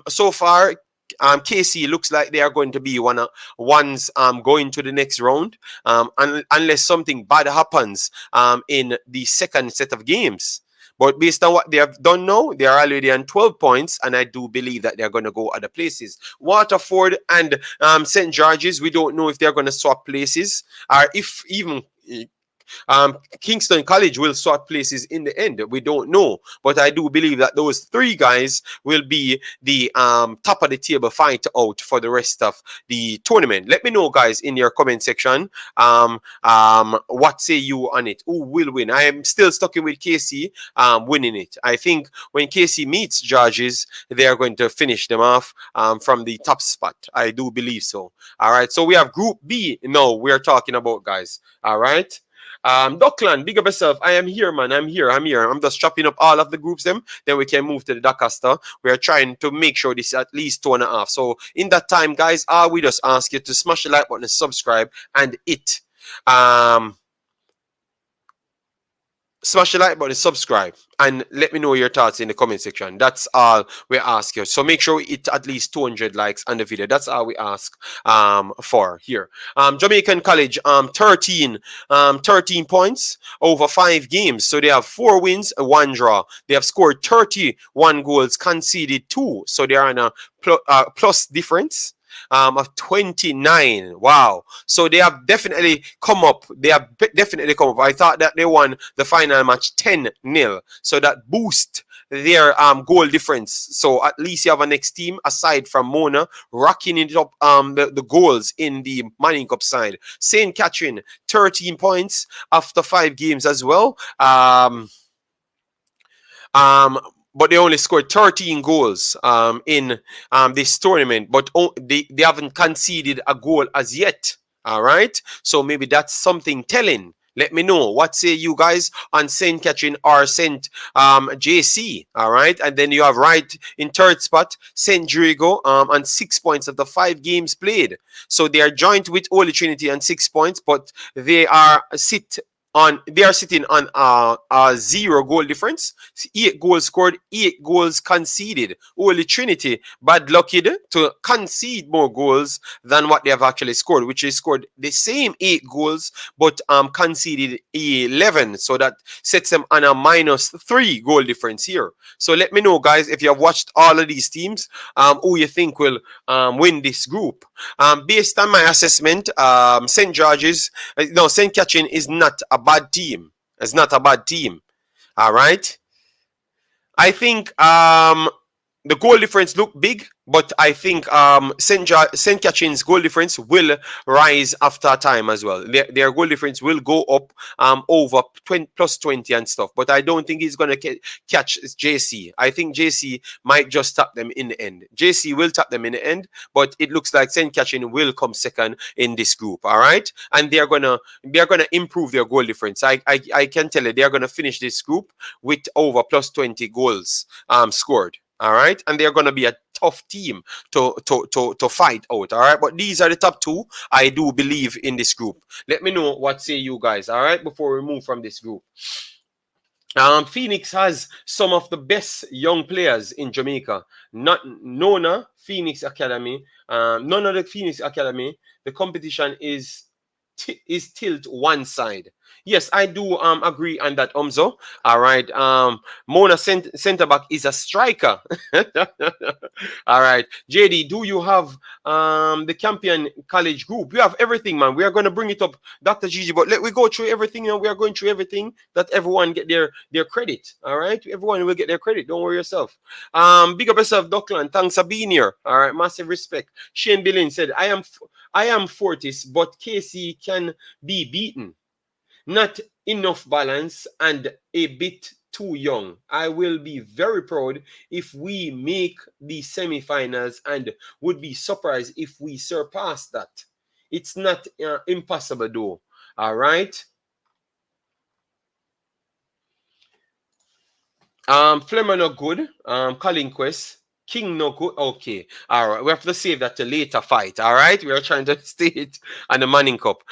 so far, KC looks like they are going to be ones going to the next round, unless something bad happens in the second set of games. But based on what they have done now, they are already on 12 points, and I do believe that they're going to go other places. Waterford and St. George's, we don't know if they're going to swap places, or if even Kingston College will swap places in the end. We don't know, but I do believe that those 3 guys will be the top of the table fight out for the rest of the tournament. Let me know, guys, in your comment section. What say you on it? Who will win? I am still stuck with KC winning it. I think when KC meets Georges, they are going to finish them off from the top spot. I do believe so. All right. So we have Group B. No, we're talking about, guys. All right. Dockland, big up yourself. I am here, man. I'm here. I'm just chopping up all of the groups them. Then we can move to the Dacosta. We are trying to make sure this is at least 2.5. So in that time, guys, we just ask you to smash the like button and subscribe and it. Smash the like button, subscribe, and let me know your thoughts in the comment section. That's all we ask you. So make sure we hit at least 200 likes on the video. That's all we ask for here. Jamaican College, 13 points over 5 games. So they have 4 wins and 1 draw. They have scored 31 goals, conceded 2. So they are on a plus difference of 29. Wow. So they have definitely come up. I thought that they won the final match 10-0. So that boosts their goal difference. So at least you have a next team aside from Mona rocking it up the goals in the Manning Cup side. St. Catherine 13 points after 5 games as well. But they only scored 13 goals in this tournament, but they haven't conceded a goal as yet. All right, so maybe that's something telling. Let me know. What say you guys on St. Catherine or St. JC? All right, and then you have right in third spot St. Drigo on 6 points of the 5 games played. So they are joint with Holy Trinity on 6 points, but they are sitting on a 0 goal difference. 8 goals scored, 8 goals conceded. Holy Trinity bad lucky to concede more goals than what they have actually scored, which is scored the same 8 goals but conceded 11. So that sets them on a -3 goal difference here. So let me know, guys, if you have watched all of these teams, who you think will win this group. Based on my assessment, St. Catherine is not a bad team. It's not a bad team. All right. I think the goal difference look big, but I think St. Catherine's goal difference will rise after time as well. Their goal difference will go up over plus 20 and stuff. But I don't think he's going to catch JC. I think JC might just tap them in the end. JC will tap them in the end, but it looks like St. Catherine will come second in this group. All right, and they're gonna improve their goal difference. I can tell you they're gonna finish this group with over plus 20 goals scored. All right, and they're going to be a tough team to fight out. All right, but these are the top 2 I do believe in this group. Let me know what say you guys. All right, before we move from this group. Phoenix has some of the best young players in Jamaica. None of the Phoenix Academy. The competition is tilt one side. Yes, I do agree on that, Umzo. All right. Mona center back is a striker. All right. JD, do you have the Campion College group? We have everything, man. We are going to bring it up, Dr. Gigi, but let we go through everything, and we are going through everything that everyone get their credit. All right. Everyone will get their credit. Don't worry yourself. Big up yourself, Dockland. Thanks for being here. All right. Massive respect. Shane Billin said, I am Fortis, but KC can be beaten. Not enough balance and a bit too young. I will be very proud if we make the semifinals and would be surprised if we surpass that. It's not impossible though. All right. Flemmer not good. Colin Quest. King no good. Okay. All right. We have to save that to later fight. All right. We are trying to stay it on the Manning Cup.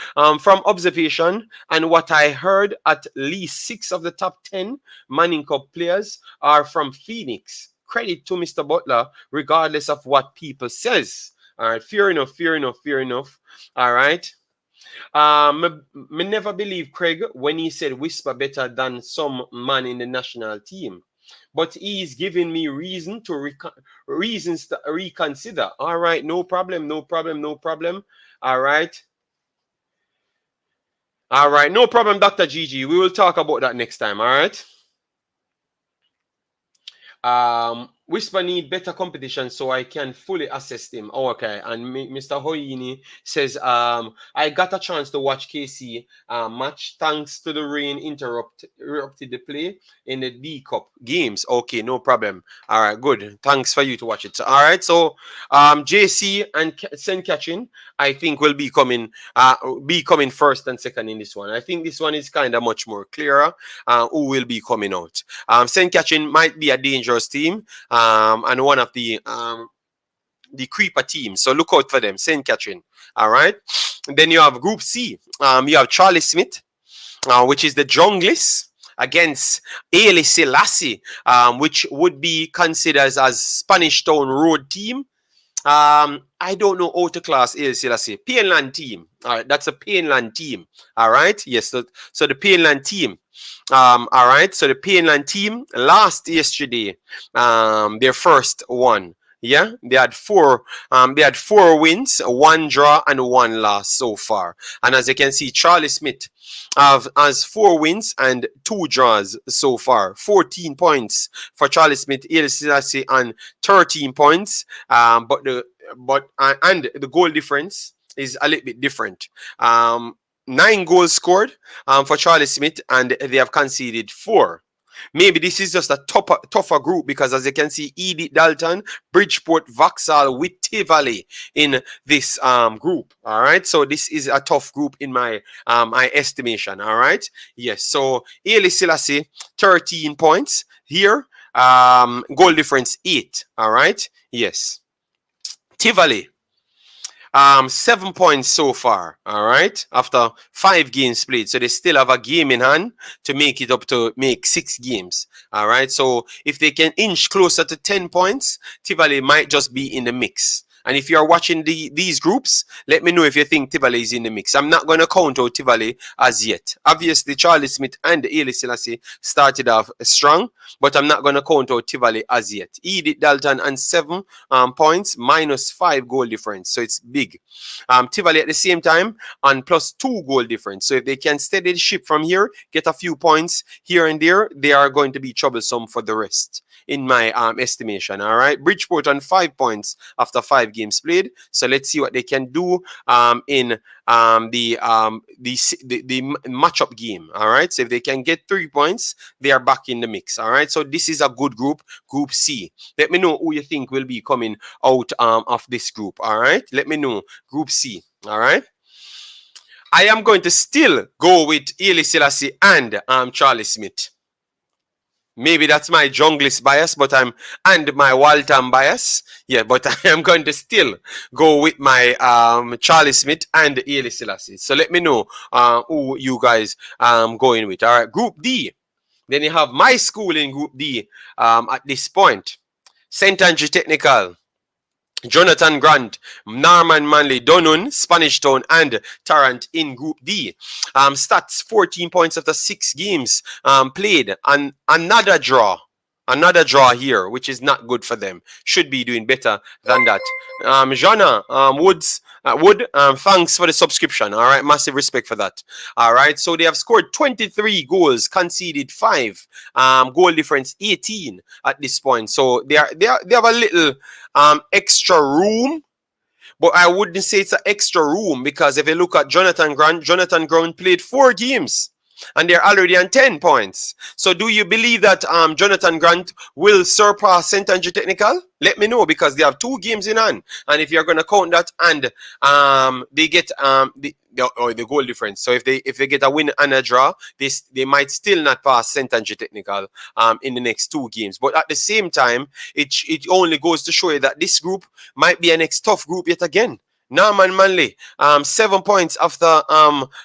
From observation and what I heard, at least 6 of the top 10 Manning Cup players are from Phoenix. Credit to Mr. Butler, regardless of what people says. All right. Fair enough. All right. Me never believe Craig when he said Whisper better than some man in the national team. But he's giving me reasons to reconsider. All right, no problem. All right. No problem, Dr. Gigi. We will talk about that next time. All right. Whisper need better competition so I can fully assess him. Oh, okay. And Mr. Hoyini says, I got a chance to watch KC match thanks to the rain interrupted the play in the D Cup games. Okay, no problem. All right, good. Thanks for you to watch it. All right, so JC and Sen Catching, I think will be coming first and second in this one. I think this one is kind of much more clearer who will be coming out. Sen Catching might be a dangerous team. And one of the creeper teams. So look out for them. St. Catherine. All right. And then you have Group C. You have Charlie Smith, which is the Junglists against Ailey Selassie, which would be considered as Spanish Town Road team. I don't know how to class Ailey Selassie. Painland team. All right. That's a Painland team. All right. Yes. So the Painland team. All right, so the Painland team lost yesterday, their first one. Yeah, they had four wins, one draw, and one loss so far. And as you can see, Charlie Smith has 4 wins and 2 draws so far. 14 points for Charlie Smith, Selassie, and 13 points. And the goal difference is a little bit different. 9 goals scored for Charlie Smith, and they have conceded 4. Maybe this is just a tougher group because, as you can see, Edith Dalton, Bridgeport, Vauxhall with Tivoli in this group. All right, so this is a tough group in my estimation. All right, yes. So Ailey Selassie, 13 points here. Goal difference 8. All right, yes. Tivoli. 7 points so far, all right, after 5 games played. So they still have a game in hand to make it up to make 6 games, all right. So if they can inch closer to 10 points, Tivoli might just be in the mix. And if you're watching these groups, let me know if you think Tivoli is in the mix. I'm not going to count out Tivoli as yet. Obviously, Charlie Smith and Ailey Selassie started off strong, but I'm not going to count out Tivoli as yet. Edith Dalton and 7 points, minus 5 goal difference. So it's big. Tivoli at the same time on plus 2 goal difference. So if they can steady the ship from here, get a few points here and there, they are going to be troublesome for the rest, in my estimation. All right, Bridgeport on 5 points after 5 games played. So let's see what they can do in the matchup game. All right, so if they can get 3 points, they are back in the mix. All right, so this is a good group, Group C. Let me know who you think will be coming out of this group. All right, let me know, Group C. All right, I am going to still go with Ailey Selassie and Charlie Smith. Maybe that's my junglist bias, and my Waltham bias. Yeah, but I am going to still go with my Charlie Smith and Ailey Selassie. So let me know who you guys going with. All right, Group D. Then you have my school in Group D at this point. St. Andrew Technical, Jonathan Grant, Norman Manley, Dunoon, Spanish Town, and Tarrant in Group D. Stats: 14 points after 6 games played, and another draw. Another draw here, which is not good for them. Should be doing better than that. Jana Wood, thanks for the subscription. All right, massive respect for that. All right, so they have scored 23 goals, conceded 5. Goal difference 18 at this point. So they have a little extra room. But I wouldn't say it's an extra room, because if you look at Jonathan Grant played 4 games. And they're already on 10 points. So do you believe that Jonathan Grant will surpass St. Andrew Technical? Let me know, because they have 2 games in hand. And if you're going to count that, and they get the goal difference. So if they get a win and a draw, they might still not pass St. Andrew Technical in the next 2 games. But at the same time, it only goes to show you that this group might be a next tough group yet again. Norman Manley, 7 points after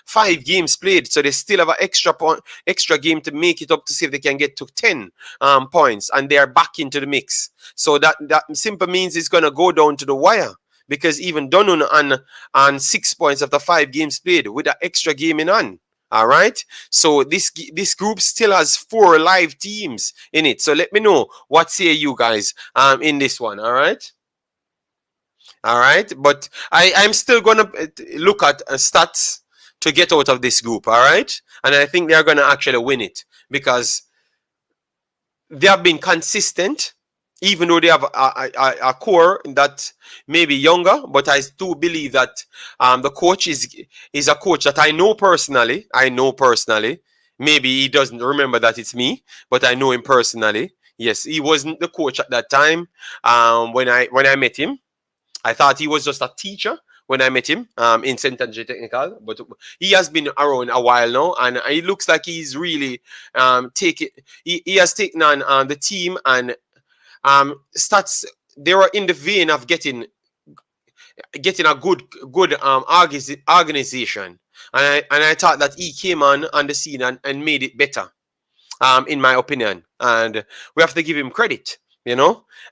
5 games played, so they still have an extra game to make it up to see if they can get to 10 points, and they are back into the mix. So that simply means it's going to go down to the wire, because even Dunoon on 6 points after 5 games played with an extra game in hand. All right, so this group still has 4 live teams in it. So let me know what say you guys in this one. All right. All right, but I'm still going to look at stats to get out of this group, all right? And I think they're going to actually win it, because they have been consistent even though they have a core that may be younger, but I do believe that the coach is a coach that I know personally. Maybe he doesn't remember that it's me, but I know him personally. Yes, he wasn't the coach at that time. When I met him, I thought he was just a teacher when I met him in St. Andre Technical, but he has been around a while now, and it looks like he's really taken. He has taken on the team, and stats. They were in the vein of getting a good organization, and I thought that he came on the scene and made it better, in my opinion, and we have to give him credit.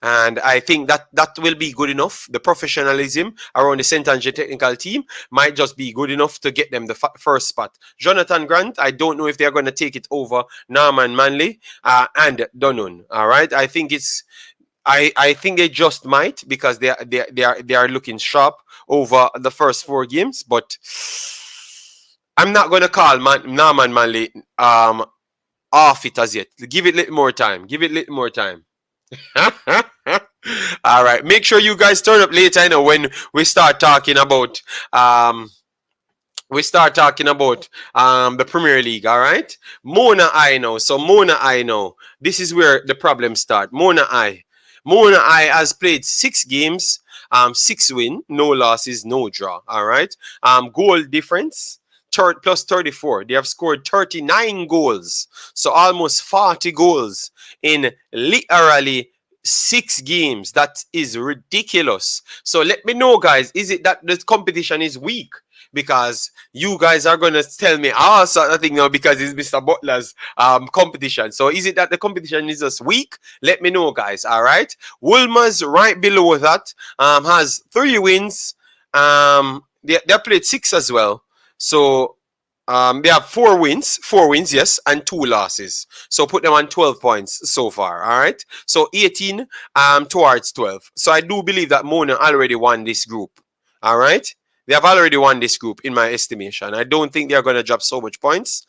And I think that will be good enough. The professionalism around the St. Andre technical team might just be good enough to get them the first spot. Jonathan Grant, I don't know if they're going to take it over Norman Manley and Dunun. All right, I think they just might, because they are looking sharp over the first 4 games, but I'm not going to call Norman Manley off it as yet. Give it a little more time. All right. Make sure you guys turn up later, when we start talking about the Premier League. All right. Mona I know. So Mona I know. This is where the problems start. Mona I has played 6 games, 6 wins, no losses, no draw. All right. Goal difference plus 34. They have scored 39 goals. So almost 40 goals in literally 6 games. That is ridiculous. So let me know, guys. Is it that the competition is weak? Because you guys are going to tell me sort of thing now, because it's Mr. Butler's competition. So is it that the competition is just weak? Let me know, guys. All right. Wolmer's right below that has 3 wins. They played 6 as well. So they have 4 wins, yes, and 2 losses. So put them on 12 points so far. All right. So 18 towards 12. So I do believe that Mona already won this group. All right. They have already won this group, in my estimation. I don't think they're going to drop so much points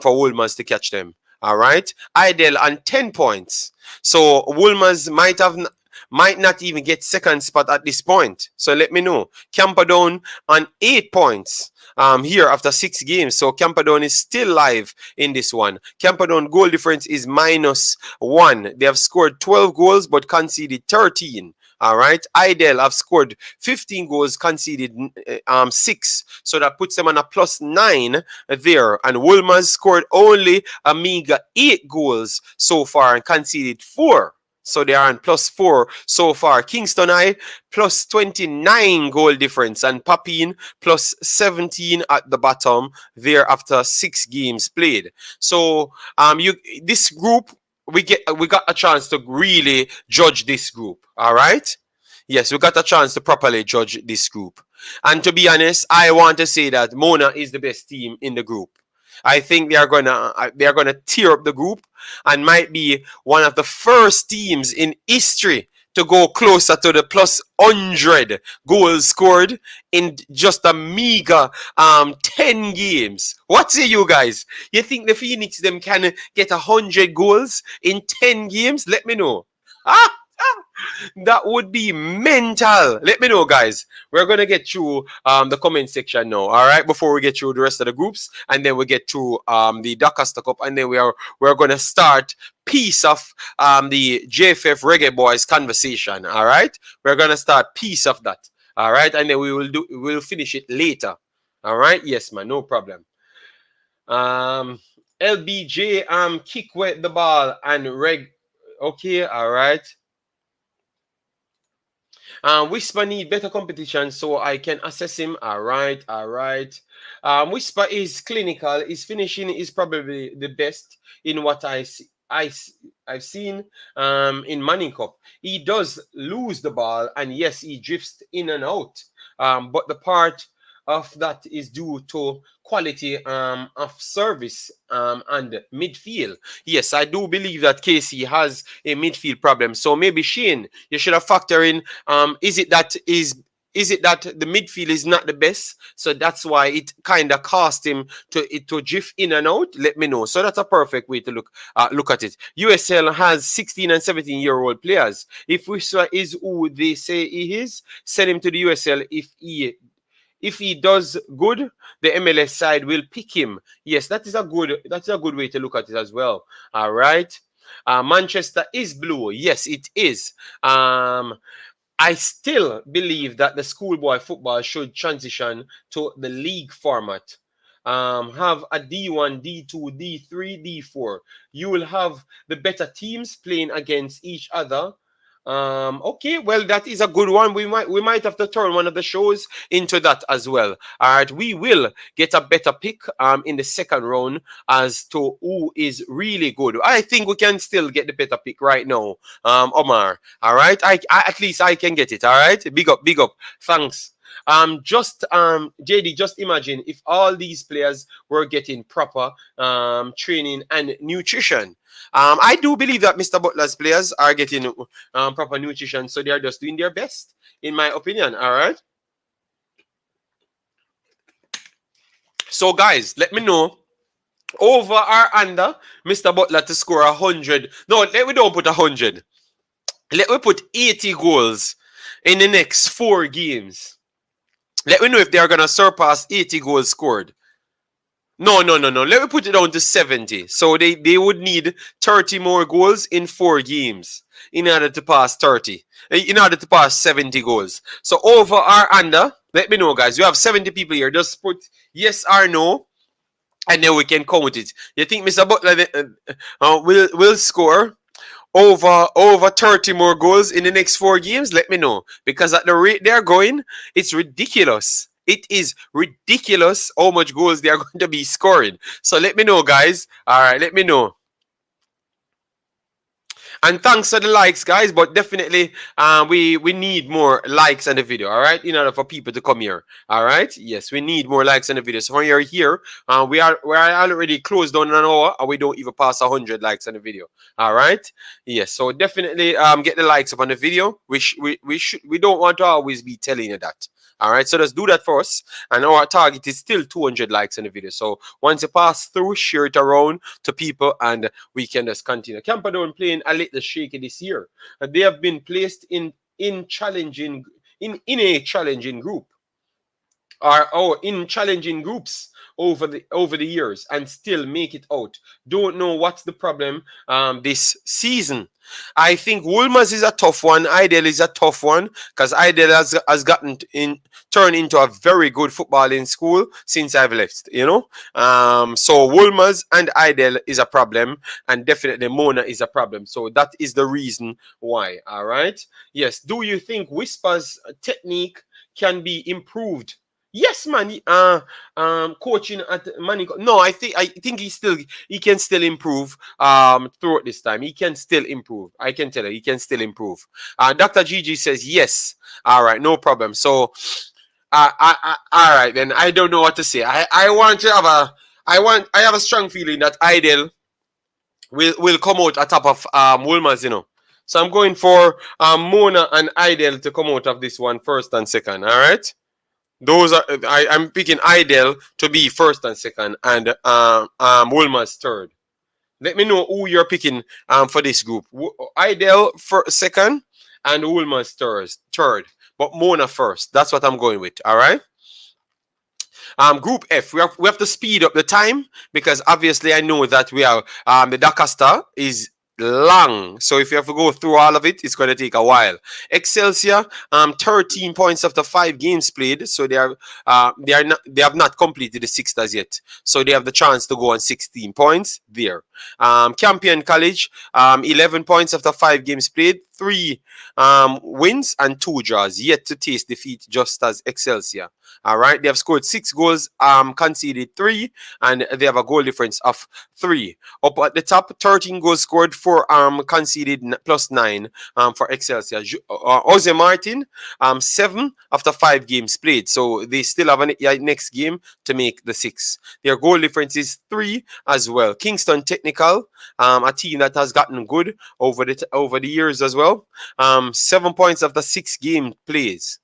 for Wolmer's to catch them. All right. Idel on 10 points. So Wolmer's might not even get second spot at this point. So let me know. Camperdown on 8 points here after 6 games. So Camperdown is still live in this one. Camperdown goal difference is -1. They have scored 12 goals but conceded 13. All right. Idel have scored 15 goals, conceded 6. So that puts them on a +9 there. And Wolmer's scored only a meager 8 goals so far and conceded 4. So they are on +4 so far. Kingston I +29 goal difference, and Papine +17 at the bottom there after 6 games played. So this group, we got a chance to really judge this group. All right. Yes, we got a chance to properly judge this group. And to be honest, I want to say that Mona is the best team in the group. I think they are gonna tear up the group and might be one of the first teams in history to go closer to the +100 goals scored in just a meager 10 games. What say you guys? You think the Phoenix them can get 100 goals in 10 games? Let me know. That would be mental. Let me know, guys. We're gonna get through the comment section now. All right, before we get through the rest of the groups, and then we get through the Dacosta Cup, and then we're gonna start piece of the JFF Reggae Boyz conversation. All right, we're gonna start piece of that. All right, and then we'll finish it later. All right, yes, man, no problem. LBJ kick wet the ball and reg. Okay, all right. Whisper need better competition so I can assess him. All right. Whisper is clinical. His finishing is probably the best in what I've seen in Manning Cup. He does lose the ball, and yes, he drifts in and out. But the part of that is due to quality of service and midfield. Yes, I do believe that Casey has a midfield problem. So maybe Shane, you should have factored in, is it that is Is it that the midfield is not the best, so that's why it kind of cost him to drift in and out? Let me know. So that's a perfect way to look at it. USL has 16 and 17-year-old players. If Wiswa is who they say he is, send him to the USL. If he does good, the MLS side will pick him. Yes, that's a good way to look at it as well. All right. Manchester is blue. Yes, it is. I still believe that the schoolboy football should transition to the league format. Have a D1, D2, D3, D4. You will have the better teams playing against each other. Okay, well, that is a good one. We might have to turn one of the shows into that as well. All right, we will get a better pick in the second round as to who is really good. I think we can still get the better pick right now, Omar. All right, I at least I can get it. All right, big up. Thanks. JD, just imagine if all these players were getting proper training and nutrition. I do believe that Mr. Butler's players are getting proper nutrition, so they are just doing their best, in my opinion. All right. So, guys, let me know over or under Mr. Butler to score 100. No, we don't put 100. Let me put 80 goals in the next 4 games. Let me know if they are going to surpass 80 goals scored. No. Let me put it down to 70. So they would need 30 more goals in 4 games in order to pass 30. In order to pass 70 goals. So over or under, let me know, guys. You have 70 people here. Just put yes or no, and then we can count it. You think Mr. Butler will score over 30 more goals in the next 4 games? Let me know. Because at the rate they're going, it's ridiculous. It is ridiculous how much goals they are going to be scoring. So let me know, guys. All right, let me know. And thanks for the likes, guys. But definitely, we need more likes on the video, all right? In order for people to come here, all right? Yes, we need more likes on the video. So when you're here, we are already closed down an hour, and we don't even pass 100 likes on the video, all right? Yes, so definitely get the likes up on the video. We don't want to always be telling you that. All right, so let's do that for us. And our target is still 200 likes in the video. So once you pass through, share it around to people and we can just continue. Camperdown playing a little shaky this year. They have been placed in a challenging group. In challenging groups over the years and still make it out. Don't know what's the problem this season. I think Wolmer's is a tough one. Idel is a tough one because Idel has turned into a very good footballing school since I've left, you know. So Wolmer's and Idel is a problem, and definitely Mona is a problem. So that is the reason why. All right. Yes. Do you think Whisper's technique can be improved? Yes, man. Coaching at Manning Cup. No, I think he can still improve throughout this time. He can still improve. I can tell you, he can still improve. Dr. Gigi says yes. All right, no problem. So all right, then I don't know what to say. I have a strong feeling that Idel will come out at top of Wolmer's, you know. So I'm going for Mona and Idel to come out of this one first and second. All right. Those are I'm picking Idel to be first and second, and Wolmer's third. Let me know who you're picking for this group. Idel for second, and Wolmer's third. But Mona first. That's what I'm going with. All right. Group F. We have to speed up the time because obviously I know that we have the Dacosta is long, so if you have to go through all of it, it's going to take a while. Excelsior, 13 points after 5 games played, so they have not completed the 6th as yet, so they have the chance to go on 16 points there. Kingston College, 11 points after 5 games played, 3 wins and 2 draws, yet to taste defeat, just as Excelsior. All right, they have scored 6 goals, conceded 3, and they have a goal difference of 3. Up at the top, 13 goals scored, 4 conceded, plus 9 for Excelsior. Jose Martin, 7 after 5 games played, so they still have a next game to make the 6. Their goal difference is 3 as well. Kingston Technical, a team that has gotten good over the years as well. 7 points after 6 game plays.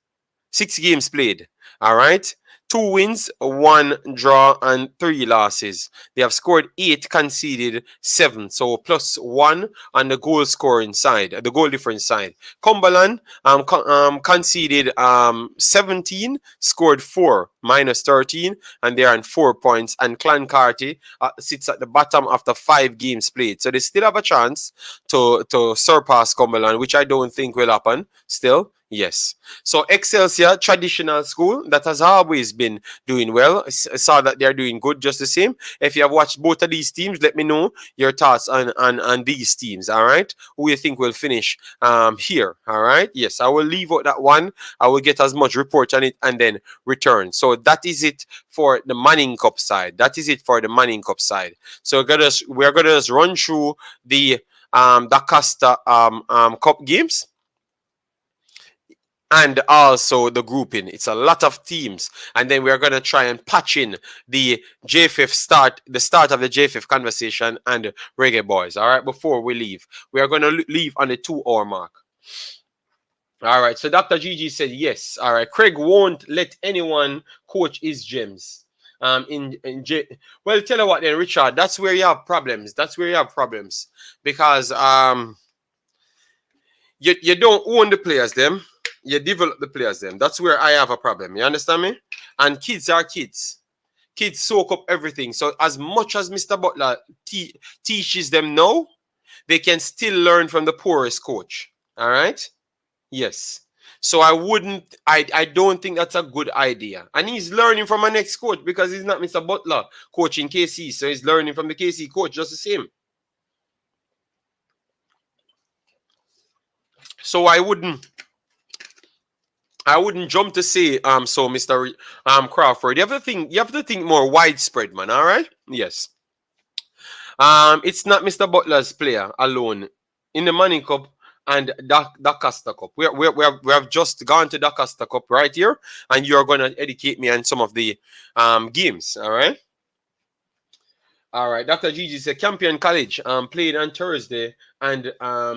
6 games played. All right. 2 wins, 1 draw, and 3 losses. They have scored 8, conceded 7. So +1 on the goal scoring side, the goal difference side. Cumberland conceded 17, scored 4, -13, and they're on 4 points. And Clancarty sits at the bottom after 5 games played. So they still have a chance to surpass Cumberland, which I don't think will happen still. Yes. So Excelsior, traditional school that has always been doing well. I saw that they're doing good just the same. If you have watched both of these teams, let me know your thoughts on these teams. All right. Who you think will finish here. All right. Yes, I will leave out that one. I will get as much report on it and then return. So that is it for the Manning Cup side. That is it for the Manning Cup side. So we're gonna just run through the Dacosta Cup games. And also the grouping. It's a lot of teams. And then we're going to try and patch in the JFF the start of the JFF conversation and Reggae Boyz. All right, before we leave. We are going to leave on the 2-hour mark. All right, so Dr. Gigi said yes. All right, Craig won't let anyone coach his gems. Well, tell you what then, Richard, that's where you have problems. That's where you have problems. Because you don't own the players, them. You develop the players them. That's where I have a problem. You understand me? And kids are kids. Kids soak up everything. So as much as Mr. Butler teaches them now, they can still learn from the poorest coach. All right? Yes. So I don't think that's a good idea. And he's learning from a next coach because he's not Mr. Butler coaching KC. So he's learning from the KC coach just the same. So I wouldn't jump to say so Mr. Crawford. You have to think more widespread, man. All right? Yes. It's not Mr. Butler's player alone in the Manning Cup and Dacosta Cup. We have just gone to Dacosta Cup right here, and you're gonna educate me on some of the games. All right. All right. Dr. Gigi said Kingston College played on Thursday, and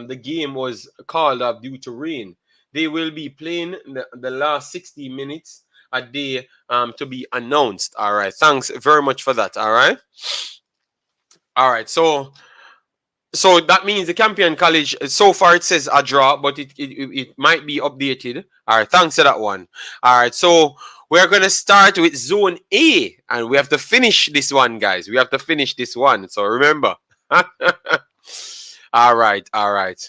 the game was called off due to rain. They will be playing the last 60 minutes a day to be announced. All right. Thanks very much for that. All right. All right. So that means the Kingston College, so far it says a draw, but it might be updated. All right. Thanks for that one. All right. So we're going to start with Zone A, and we have to finish this one, guys. We have to finish this one. So remember. All right. All right.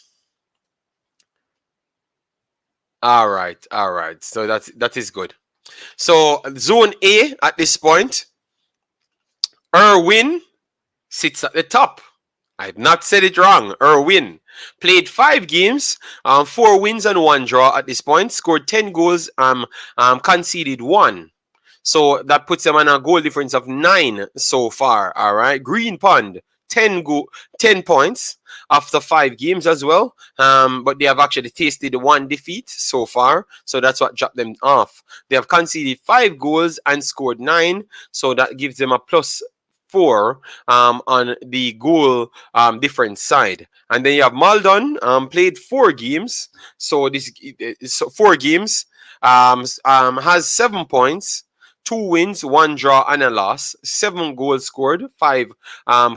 All right. So that is good. So Zone A at this point, Irwin sits at the top. I've not said it wrong. Irwin played 5 games, 4 wins and 1 draw at this point. Scored 10 goals, conceded 1. So that puts them on a goal difference of 9 so far. All right. Green Pond, 10 points after 5 games as well. But they have actually tasted 1 defeat so far. So that's what dropped them off. They have conceded 5 goals and scored 9. So that gives them a +4 on the goal difference side. And then you have Maldon, played 4 games. So 4 games, has 7 points. 2 wins, 1 draw, and a loss. 7 goals scored, 5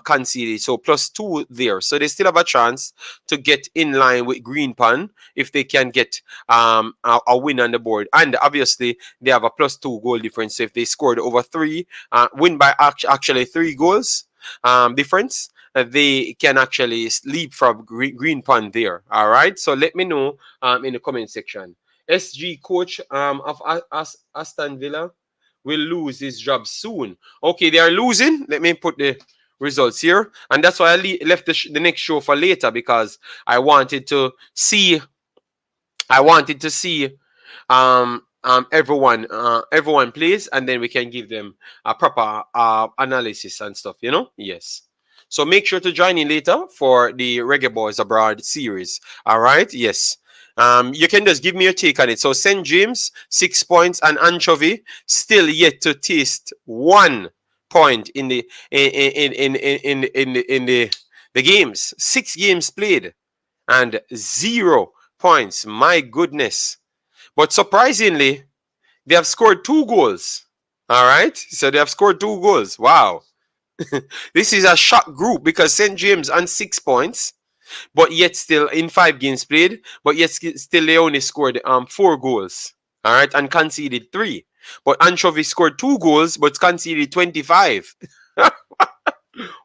conceded. So +2 there. So they still have a chance to get in line with Green Pan if they can get a win on the board. And obviously, they have a +2 goal difference. So if they scored over 3, win by actually 3 goals difference, they can actually leapfrog Green Pan there. All right. So let me know in the comment section. SG coach of Aston Villa will lose his job soon. Okay, they are losing. Let me put the results here. And that's why I left the next show for later, because I wanted to see everyone plays, and then we can give them a proper analysis and stuff, you know? Yes. So make sure to join in later for the Reggae Boyz Abroad series. All right? Yes. You can just give me your take on it. So St. James, 6 points, and Anchovy still yet to taste 1 point in the games. 6 games played and 0 points. My goodness. But surprisingly, They have scored 2 goals. All right. So they have scored 2 goals. Wow. This is a shock group because St. James on 6 points, but yet still in 5 games played, but yet still they only scored 4 goals. All right, and conceded 3. But Anchovy scored 2 goals, but conceded 25.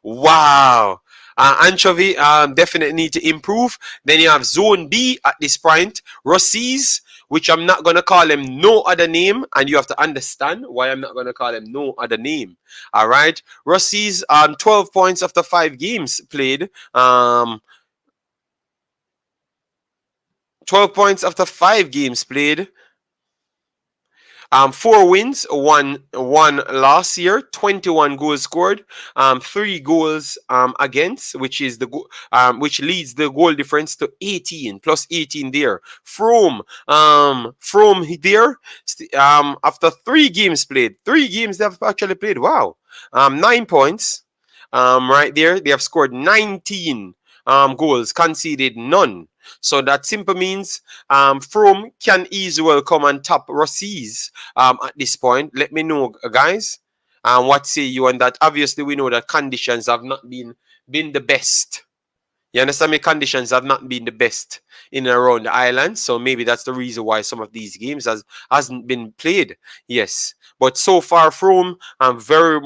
Wow. Anchovy definitely need to improve. Then you have Zone B at this point. Rossies, which I'm not going to call him no other name. And you have to understand why I'm not going to call him no other name. All right. Rossies, 12 points after 5 games played. 12 points after 5 games played. 4 wins, one loss here, 21 goals scored, 3 goals against, which is which leads the goal difference to 18 plus 18 there. From there, after 3 games played, 3 games they have actually played. Wow, 9 points. Right there, they have scored 19 goals, conceded none. So that simply means From can easily well come and top Rossies at this point. Let me know, guys. What say you on that? Obviously, we know that conditions have not been the best. You understand me? Conditions have not been the best in and around the island. So maybe that's the reason why some of these games hasn't been played. Yes. But so far from very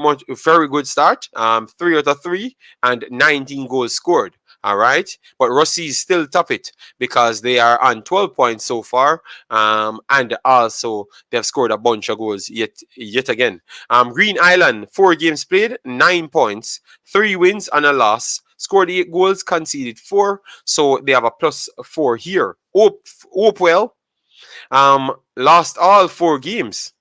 good start. 3 out of 3 and 19 goals scored. All right. But Rossi still top it because they are on 12 points so far. And also they've scored a bunch of goals yet again. Green Island, 4 games played, 9 points, 3 wins and a loss. Scored 8 goals, conceded 4. So they have a +4 here. Hopewell lost all 4 games.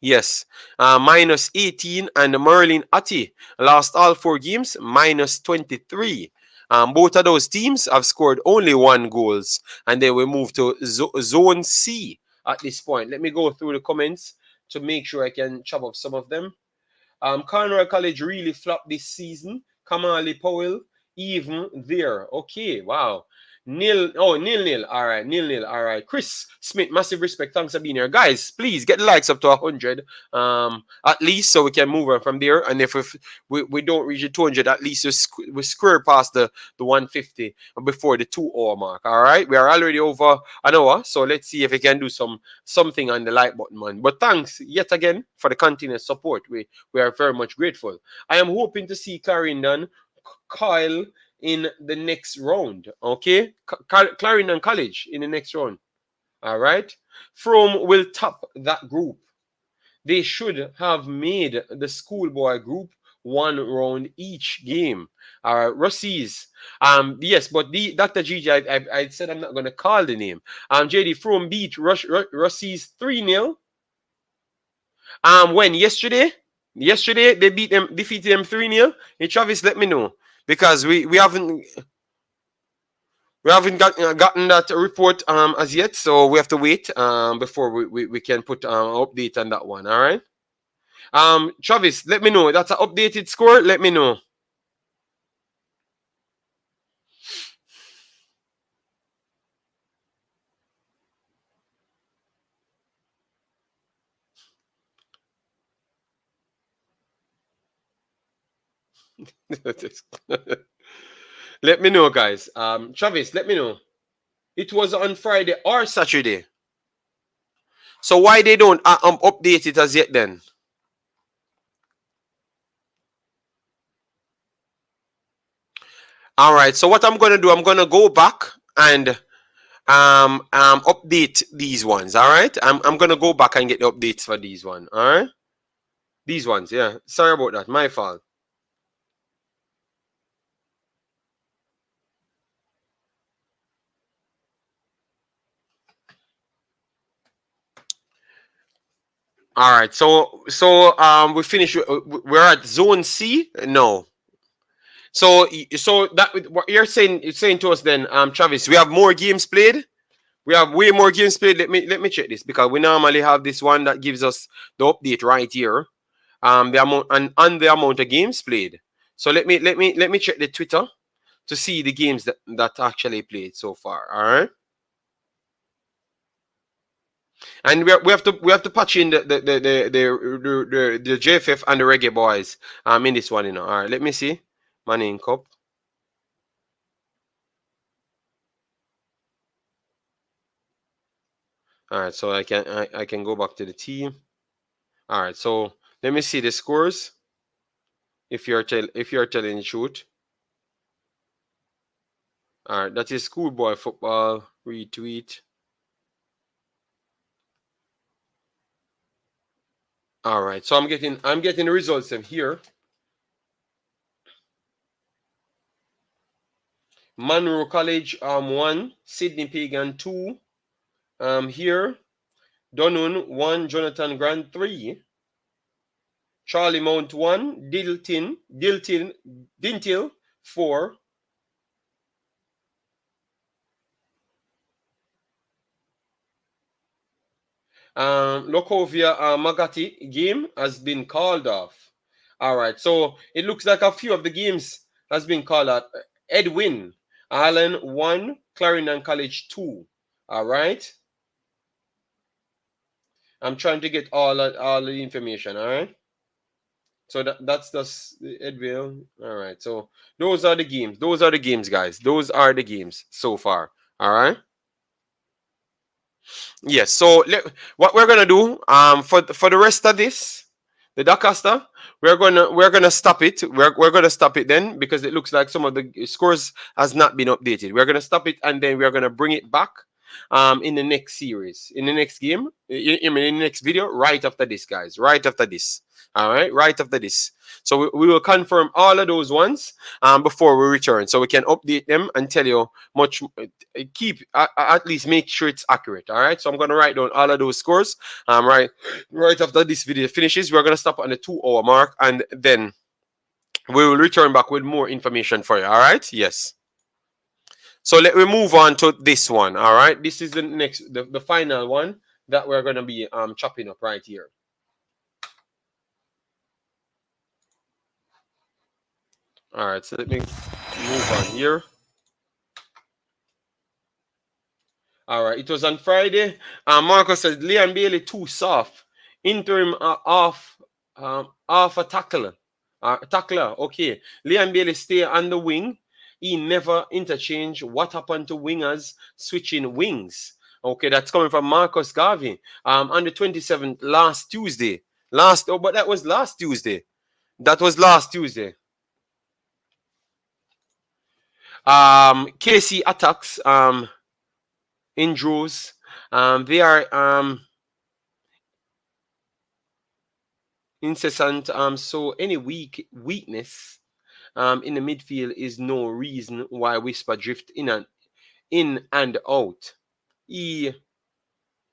Yes, -18, and Merlin Atti lost all 4 games, -23. Both of those teams have scored only 1 goals, and they will move to Zone C at this point. Let me go through the comments to make sure I can chop up some of them. Conroy College really flopped this season. Kamali Powell, even there. Okay, wow. Nil. All right, nil. All right. Chris Smith, massive respect. Thanks for being here. Guys, please get the likes up to 100 at least so we can move on from there. And if we don't reach the 200, at least we square past the 150 before the 2 hour mark. All right. We are already over an hour. So let's see if we can do something on the like button, man. But thanks yet again for the continuous support. We are very much grateful. I am hoping to see Clarendon, Kyle in the next round. Okay, Clarendon College in the next round. All right, From will top that group. They should have made the schoolboy group 1 round each game. Rossies. Yes, but Dr. Gigi, I said I'm not going to call the name. JD From beat Rossies 3-0. When yesterday they defeated them 3-0. Hey, Travis, let me know because we haven't gotten that report as yet, so we have to wait before we can put update on that one. All right. Travis, let me know. That's an updated score. Let me know. Let me know, guys. Travis, let me know. It was on Friday or Saturday. So why they don't update it as yet then? All right. So what I'm gonna do, I'm gonna go back and update these ones. All right. I'm gonna go back and get the updates for these ones. All right. These ones, yeah. Sorry about that. My fault. All right. So we finished. We're at Zone C. No. So that what you're saying to us then, Travis, we have more games played. We have way more games played. Let me check this because we normally have this one that gives us the update right here. The amount and the amount of games played. So let me check the Twitter to see the games that actually played so far. All right. And we have to patch in the JFF and the Reggae Boyz in this one, you know. All right, let me see. Manning Cup. All right, so I can go back to the team. All right, so let me see the scores. If you're telling the truth. All right, that is schoolboy football retweet. All right, so I'm getting the results of here. Monroe College 1, Sydney Pagan 2. Here Donun 1, Jonathan Grant 3. Charlie Mount 1, Dintil 4. Lokovia Magati game has been called off. All right, so it looks like a few of the games has been called out. Edwin Allen 1, Clarendon College 2. All right. I'm trying to get all the information. All right. So that's Edville. All right. So those are the games. Those are the games, guys. Those are the games so far. All right. Yes. So what we're gonna do for the rest of this, the Dacosta, we're gonna stop it. We're gonna stop it then because it looks like some of the scores has not been updated. We're gonna stop it and then we're gonna bring it back in the next series, in the next game, in the next video, right after this, guys. Right after this. All right, right after this. So we will confirm all of those ones before we return, so we can update them and tell you much. Keep at least make sure it's accurate. All right. So I'm gonna write down all of those scores. Right after this video finishes, we're gonna stop on the 2 hour mark, and then we will return back with more information for you. All right. Yes. So let me move on to this one. All right. This is the final one that we're gonna be chopping up right here. All right, so let me move on here. All right, it was on Friday. Marcus says Leon Bailey too soft. Interim off a tackler. Tackler, okay. Leon Bailey stay on the wing. He never interchange. What happened to wingers switching wings? Okay, that's coming from Marcus Garvey. On the 27th, last Tuesday. But that was last Tuesday. That was last Tuesday. KC attacks in draws. They are incessant. So any weakness in the midfield is no reason why Whisper drift in and out. He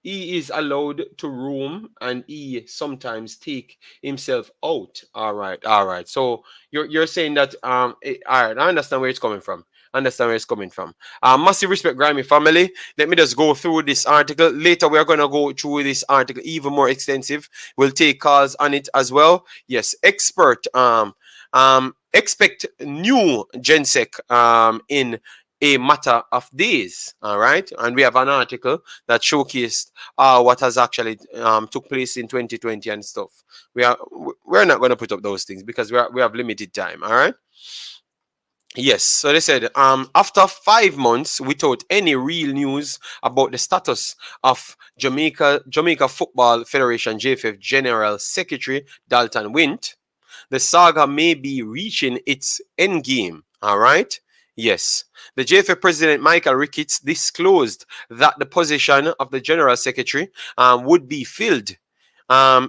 is allowed to roam and he sometimes take himself out. All right. So you're saying that all right, I understand where it's coming from. Massive respect, Grammy family. Let me just go through this article. Later, we're gonna go through this article even more extensive. We'll take calls on it as well. Yes, expert. Expect new Gensec in a matter of days. All right, and we have an article that showcased what has actually took place in 2020 and stuff. We're not gonna put up those things because we have limited time. All right. Yes, so they said after 5 months without any real news about the status of Jamaica Football Federation JFF General Secretary Dalton Wint, the saga may be reaching its endgame. All right. Yes, the JFF President Michael Ricketts disclosed that the position of the General Secretary would be filled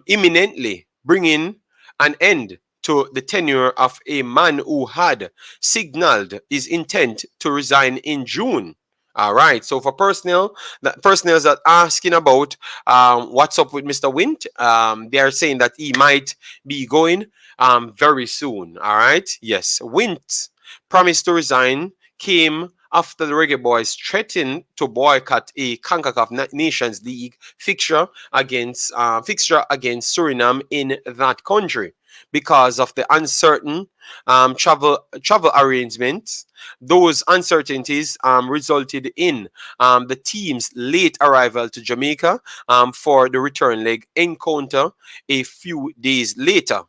imminently, bringing an end to the tenure of a man who had signaled his intent to resign in June. All right. So for personnel that asking about what's up with Mr. Wint, they are saying that he might be going very soon. All right. Yes. Wint promised to resign came after the Reggae Boys threatened to boycott a Concacaf Nations League fixture against Suriname in that country because of the uncertain travel arrangements. Those uncertainties resulted in the team's late arrival to Jamaica for the return leg encounter a few days later.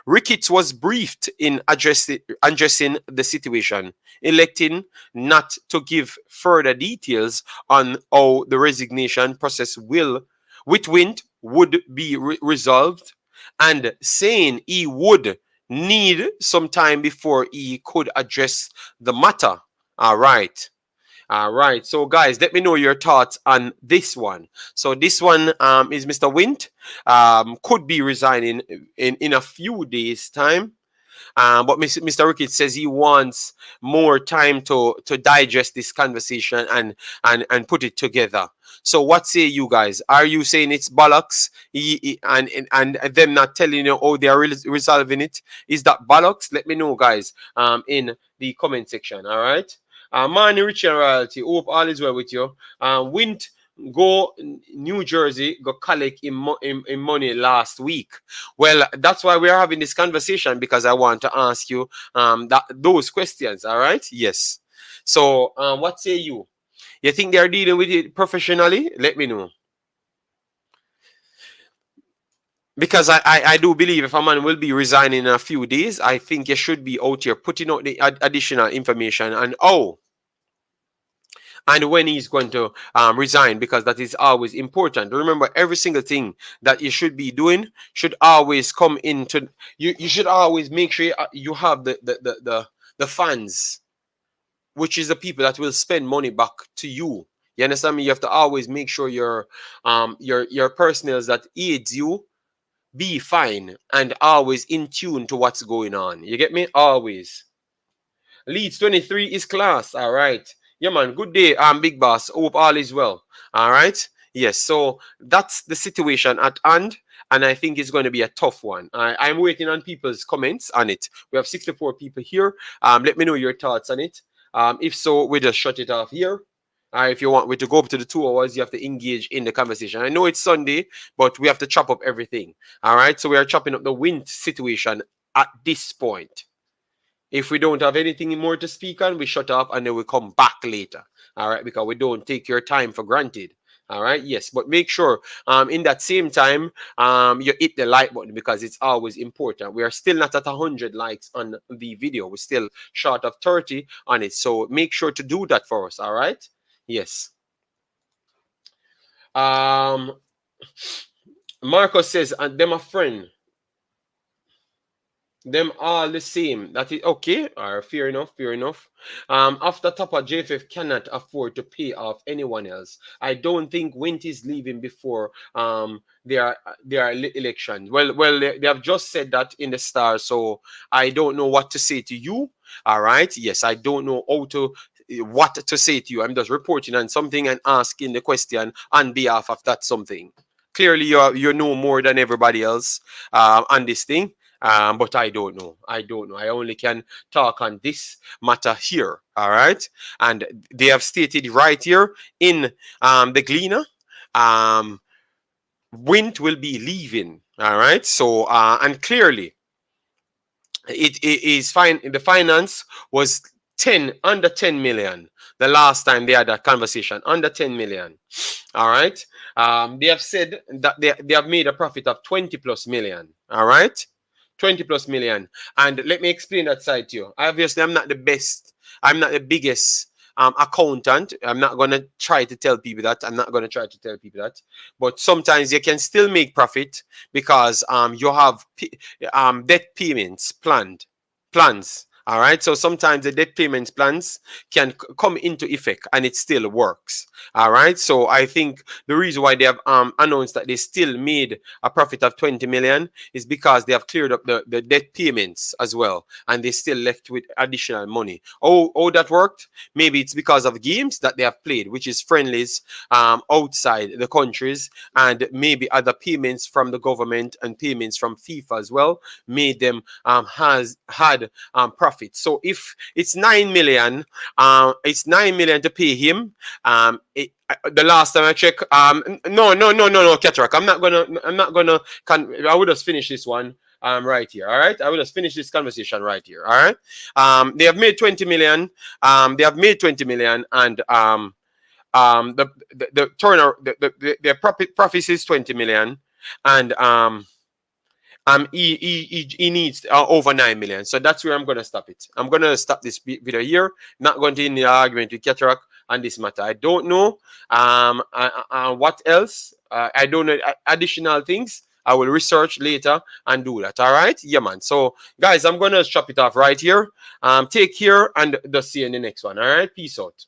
Ricketts was briefed in addressing the situation, electing not to give further details on how the resignation process with Wind would be resolved, and saying he would need some time before he could address the matter. All right. All right. So, guys, let me know your thoughts on this one. So, this one is Mr. Wint. Could be resigning in a few days' time. But Mr. Ricketts says he wants more time to digest this conversation and put it together. So what say you guys? Are you saying it's bollocks and them not telling you how they are resolving it? Is that bollocks? Let me know, guys, in the comment section. All right. Manny Richie and Royalty. Hope all is well with you. Wint go New Jersey go collect in money last week. Well, that's why we are having this conversation, because I want to ask you those questions. All right. Yes. So what say you? You think they're dealing with it professionally? Let me know. Because I do believe if a man will be resigning in a few days, I think you should be out here putting out the additional information and when he's going to resign, because that is always important. Remember, every single thing that you should be doing should always come into you should always make sure you have the funds, which is the people that will spend money back to you. You understand me? You have to always make sure your personnel that aids you be fine and always in tune to what's going on. You get me? Always. Leeds 23 is class. All right. Yeah, man. Good day, Big Boss. Hope all is well. All right. Yes. So that's the situation at hand. And I think it's going to be a tough one. I'm waiting on people's comments on it. We have 64 people here. Let me know your thoughts on it. If so, we just shut it off here. If you want me to go up to the 2 hours, you have to engage in the conversation. I know it's Sunday, but we have to chop up everything. All right. So we are chopping up the Wint situation at this point. If we don't have anything more to speak on, we shut off and then we come back later. All right. Because we don't take your time for granted. All right. Yes. But make sure in that same time you hit the like button, because it's always important. We are still not at 100 likes on the video. We're still short of 30 on it. So make sure to do that for us. All right. Yes. Marcos says, and them a friend. Them all the same. That is okay. All right, fair enough. Fair enough. After Tapa, JFF cannot afford to pay off anyone else. I don't think Wint is leaving before their election. Well, they have just said that in the Star, so I don't know what to say to you. All right. Yes, I don't know what to say to you. I'm just reporting on something and asking the question on behalf of that something. Clearly, you know more than everybody else on this thing. But I don't know. I don't know. I only can talk on this matter here. All right. And they have stated right here in the Gleaner, Wint will be leaving. All right. So, and clearly, it is fine. The finance was under 10 million. The last time they had that conversation, under 10 million. All right. They have said that they have made a profit of 20 plus million. All right. 20 plus million. And let me explain that side to you. Obviously, I'm not the best. I'm not the biggest accountant. I'm not going to try to tell people that. I'm not going to try to tell people that. But sometimes you can still make profit because you have debt payments plans. All right. So sometimes the debt payments plans can come into effect and it still works. All right. So I think the reason why they have announced that they still made a profit of 20 million is because they have cleared up the debt payments as well. And they still left with additional money. Oh, that worked. Maybe it's because of games that they have played, which is friendlies outside the countries, and maybe other payments from the government and payments from FIFA as well made them had profit it. So if it's 9 million, it's 9 million to pay him. The last time I check, no, Cataract. I'm not gonna. I would just finish this one. Right here. All right. I will just finish this conversation right here. All right. They have made 20 million. They have made 20 million, and the turner their profits is 20 million, and he needs over 9 million. So that's where I'm gonna stop it. I'm gonna stop this video here. Not going to end the argument with Cataract on this matter. I don't know what else. I don't know additional things. I will research later and do that. All right, yeah, man. So guys, I'm gonna chop it off right here. Take care and just see you in the next one. All right, peace out.